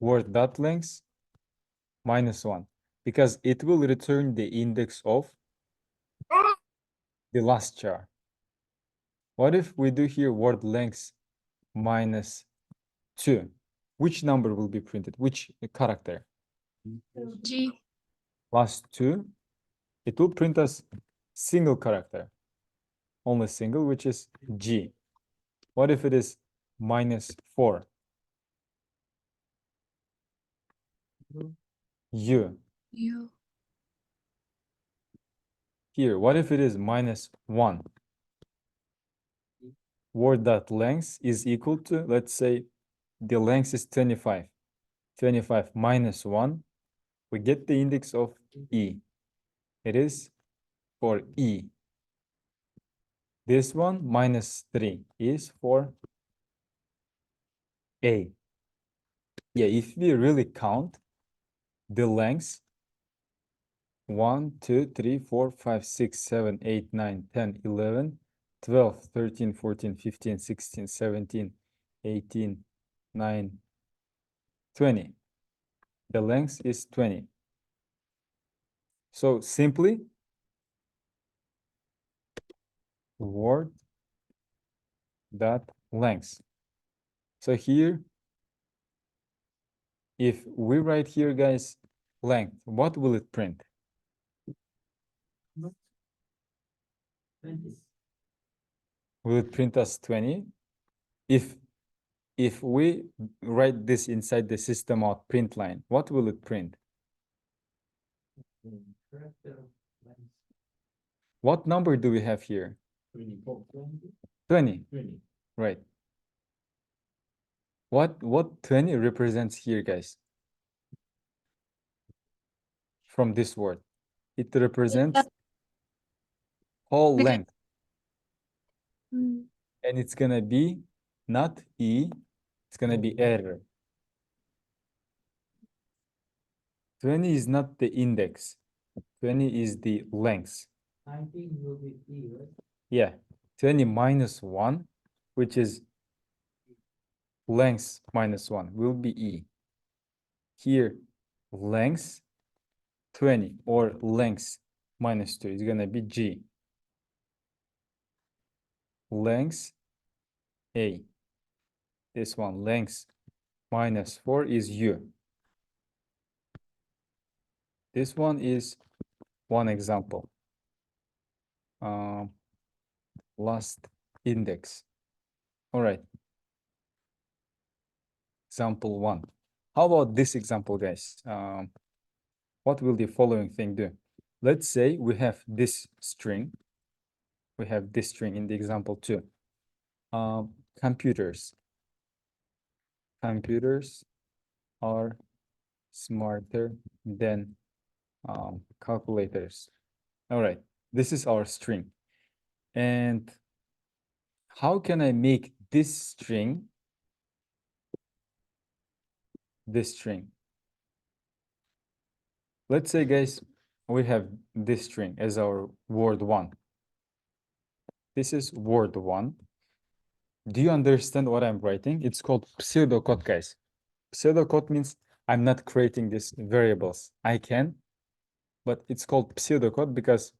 word.length -1, because it will return the index of the last char. What if we do here word length -2? Which number will be printed? Which character? G. Last 2. It will print us single character. Only single, which is G. What if it is -4? U. U. Here, what if it is -1? Word.length is equal to, let's say, the length is 25. 25 -1, we get the index of E. It is for E. This one -3 is for A. Yeah, if we really count the lengths, 1, 2, 3, 4, 5, 6, 7, 8, 9, 10, 11, 12, 13, 14, 15, 16, 17, 18, 9, 20. The length is 20. So simply, word dot length. So here, if we write here, guys, length, what will it print? 20. Will it print us 20? If we write this inside the system out print line, what will it print? Character length What number do we have here? 24, 20, 20. right? What 20 represents here, guys? From this word, it represents whole Because- length, Mm. and it's gonna be not E, it's gonna be error. 20 is not the index, 20 is the length. 19 will be E, right? Yeah, 20 -1, which is length -1, will be E. Here, length 20 or length -2 is gonna be G. Length A. This one, length -4 is U. This one is one example. Last index. All right. Example 1. How about this example, guys? What will the following thing do? Let's say we have this string. We have this string in the example 2. Computers. Computers are smarter than calculators. All right, this is our string. And how can I make this string this string? Let's say, guys, we have this string as our word 1. This is word 1. Do you understand what I'm writing? It's called pseudocode, guys. Pseudocode means I'm not creating these variables. I can, but it's called pseudocode because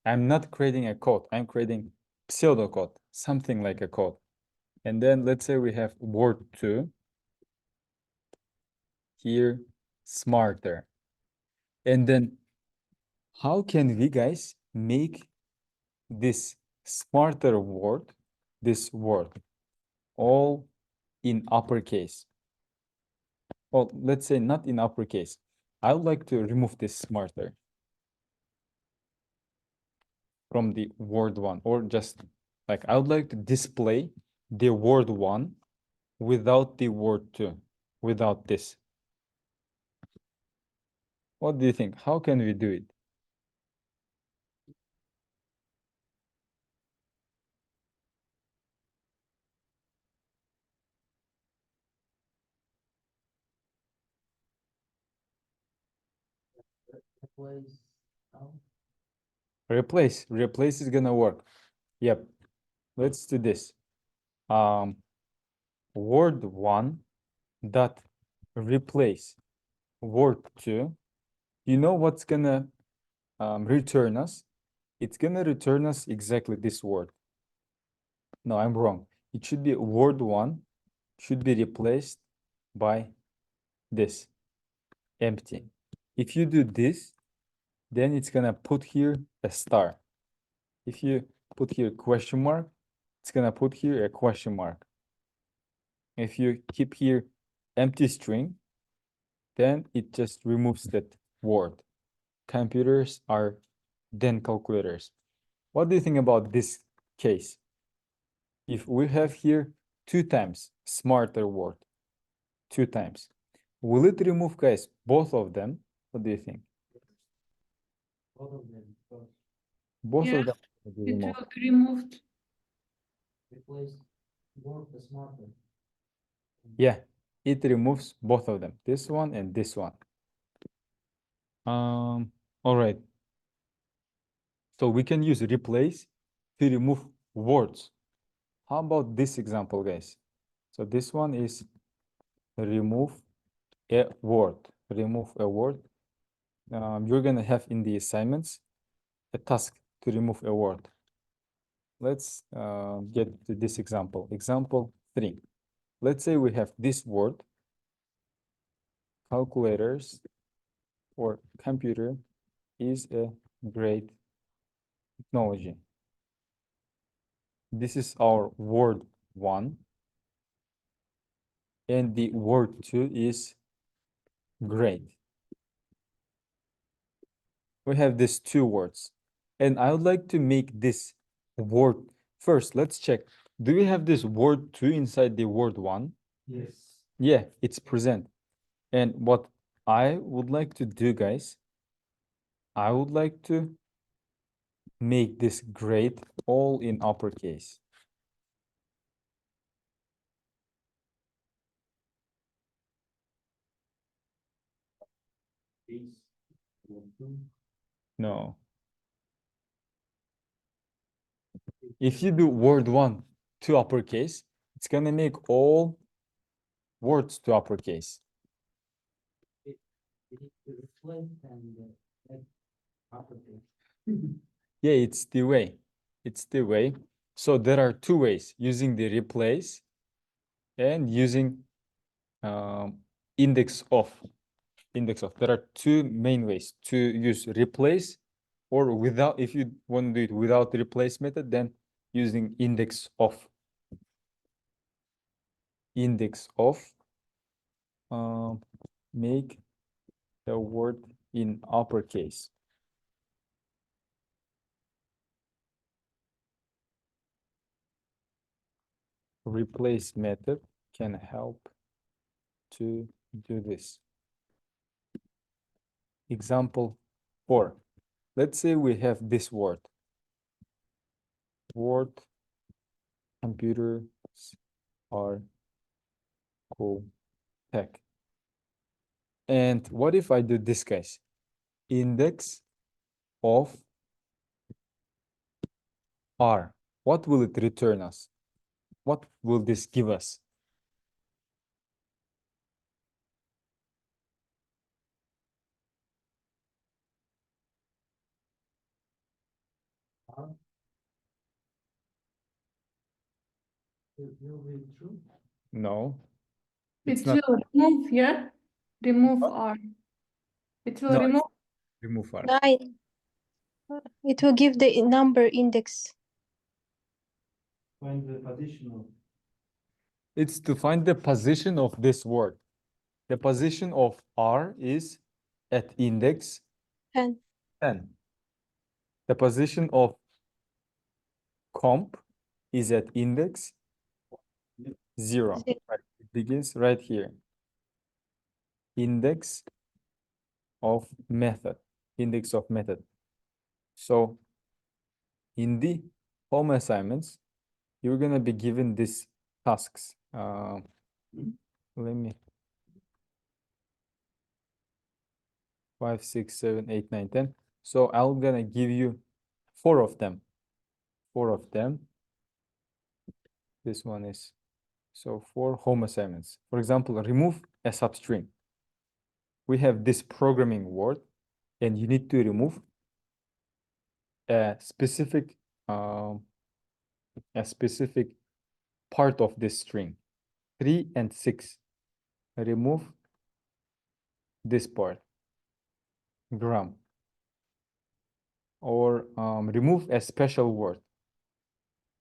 I'm not creating a code. I'm creating pseudocode, something like a code. And then let's say we have word 2. Here, smarter. And then how can we, guys, make this smarter word, this word, all in uppercase. Well, let's say not in uppercase. I would like to remove this smarter from the word one, or just like I would like to display the word one without the word two, without this. What do you think? How can we do it? Replace, Replace is gonna work. Yep. Let's do this. Word one dot replace word two. You know what's gonna return us? It's gonna return us exactly this word. No, I'm wrong. It should be word one should be replaced by this empty. If you do this, then it's gonna put here a star. If you put here question mark, it's gonna put here a question mark. If you keep here empty string, then it just removes that word. Computers are then calculators. What do you think about this case? If we have here 2 times smarter word, 2 times, will it remove, guys, both of them? What do you think? both of them, first, Both Yeah, of them will be it removed. will be removed. replace word the smarter. Yeah, it removes both of them, this one and this one. All right. So we can use replace to remove words. How about this example, guys? So this one is remove a word. Remove a word. You're gonna have in the assignments a task to remove a word. Let's get to this example. Example 3. Let's say we have this word, calculators or computer is a great technology. This is our word 1. And the word 2 is great. We have these 2 words. And I would like to make this word first. Let's check. Do we have this word 2 inside the word 1? Yes. Yeah, it's present. And what I would like to do, guys, I would like to make this great all in uppercase. These word two. No. If you do word 1 to uppercase, it's gonna make all words to uppercase. We need to replace and add uppercase. Yeah, it's the way. It's the way. So there are 2 ways, using the replace and using index of. Index of. There are 2 main ways to use replace or without. If you want to do it without the replace method, then using index of. Index of make the word in uppercase. Replace method can help to do this. Example 4. Let's say we have this word. Word computers are cool tech. And what if I do this, guys? Index of R. What will it return us? What will this give us? It will be true. No. It It's not will remove, yeah? Remove What? R. It will No, remove. remove R. 9. It will give the number index. Find the position of. It's to find the position of this word. The position of R is at index 10. 10. The position of comp is at index 0. Zero. Right, it begins right here. Index of method. Index of method. So in the home assignments, you're gonna be given these tasks. Let me 5, 6, 7, 8, 9, 10. So I'm gonna give you 4 of them. 4 of them. This one is so 4 home assignments. For example, remove a substring. We have this programming word, and you need to remove a specific part of this string. 3 and 6. Remove this part. Gram. Or remove a special word.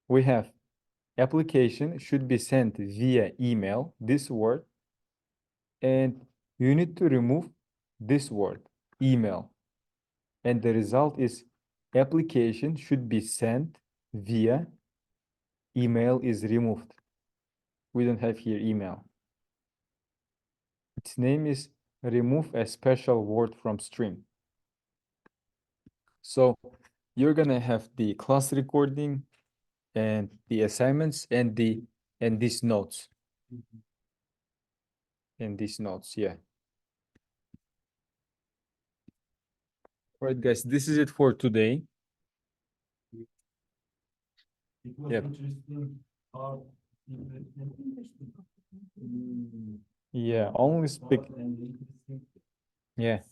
We have application should be sent via email, this word, and you need to remove this word, email. And the result is application should be sent via email is removed. We don't have here email. Its name is remove a special word from string. So you're gonna have the class recording and the assignments and these notes. And these notes, yeah. All right, guys, this is it for today. It was Yep. interesting how. Yeah, only speak. Yeah.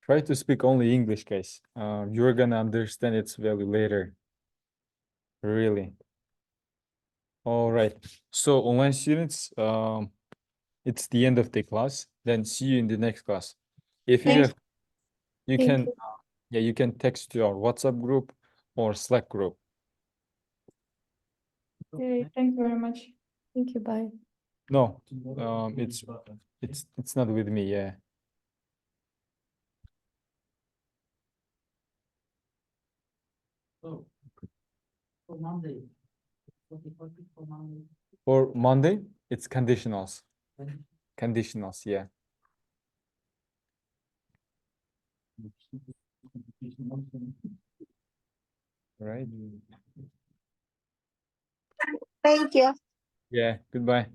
Try to speak only English, guys. You're gonna understand its value later. Really. All right. So online students, it's the end of the class. Then see you in the next class. If you Thank have, you Thank can, you. yeah, you can text to our WhatsApp group or Slack group. Okay, thank you very much. Thank you, bye. No, it's not with me. Yeah. So, for Monday, for Monday. For Monday, it's conditionals. Then Conditionals, yeah. Right. Thank you. Yeah. Goodbye.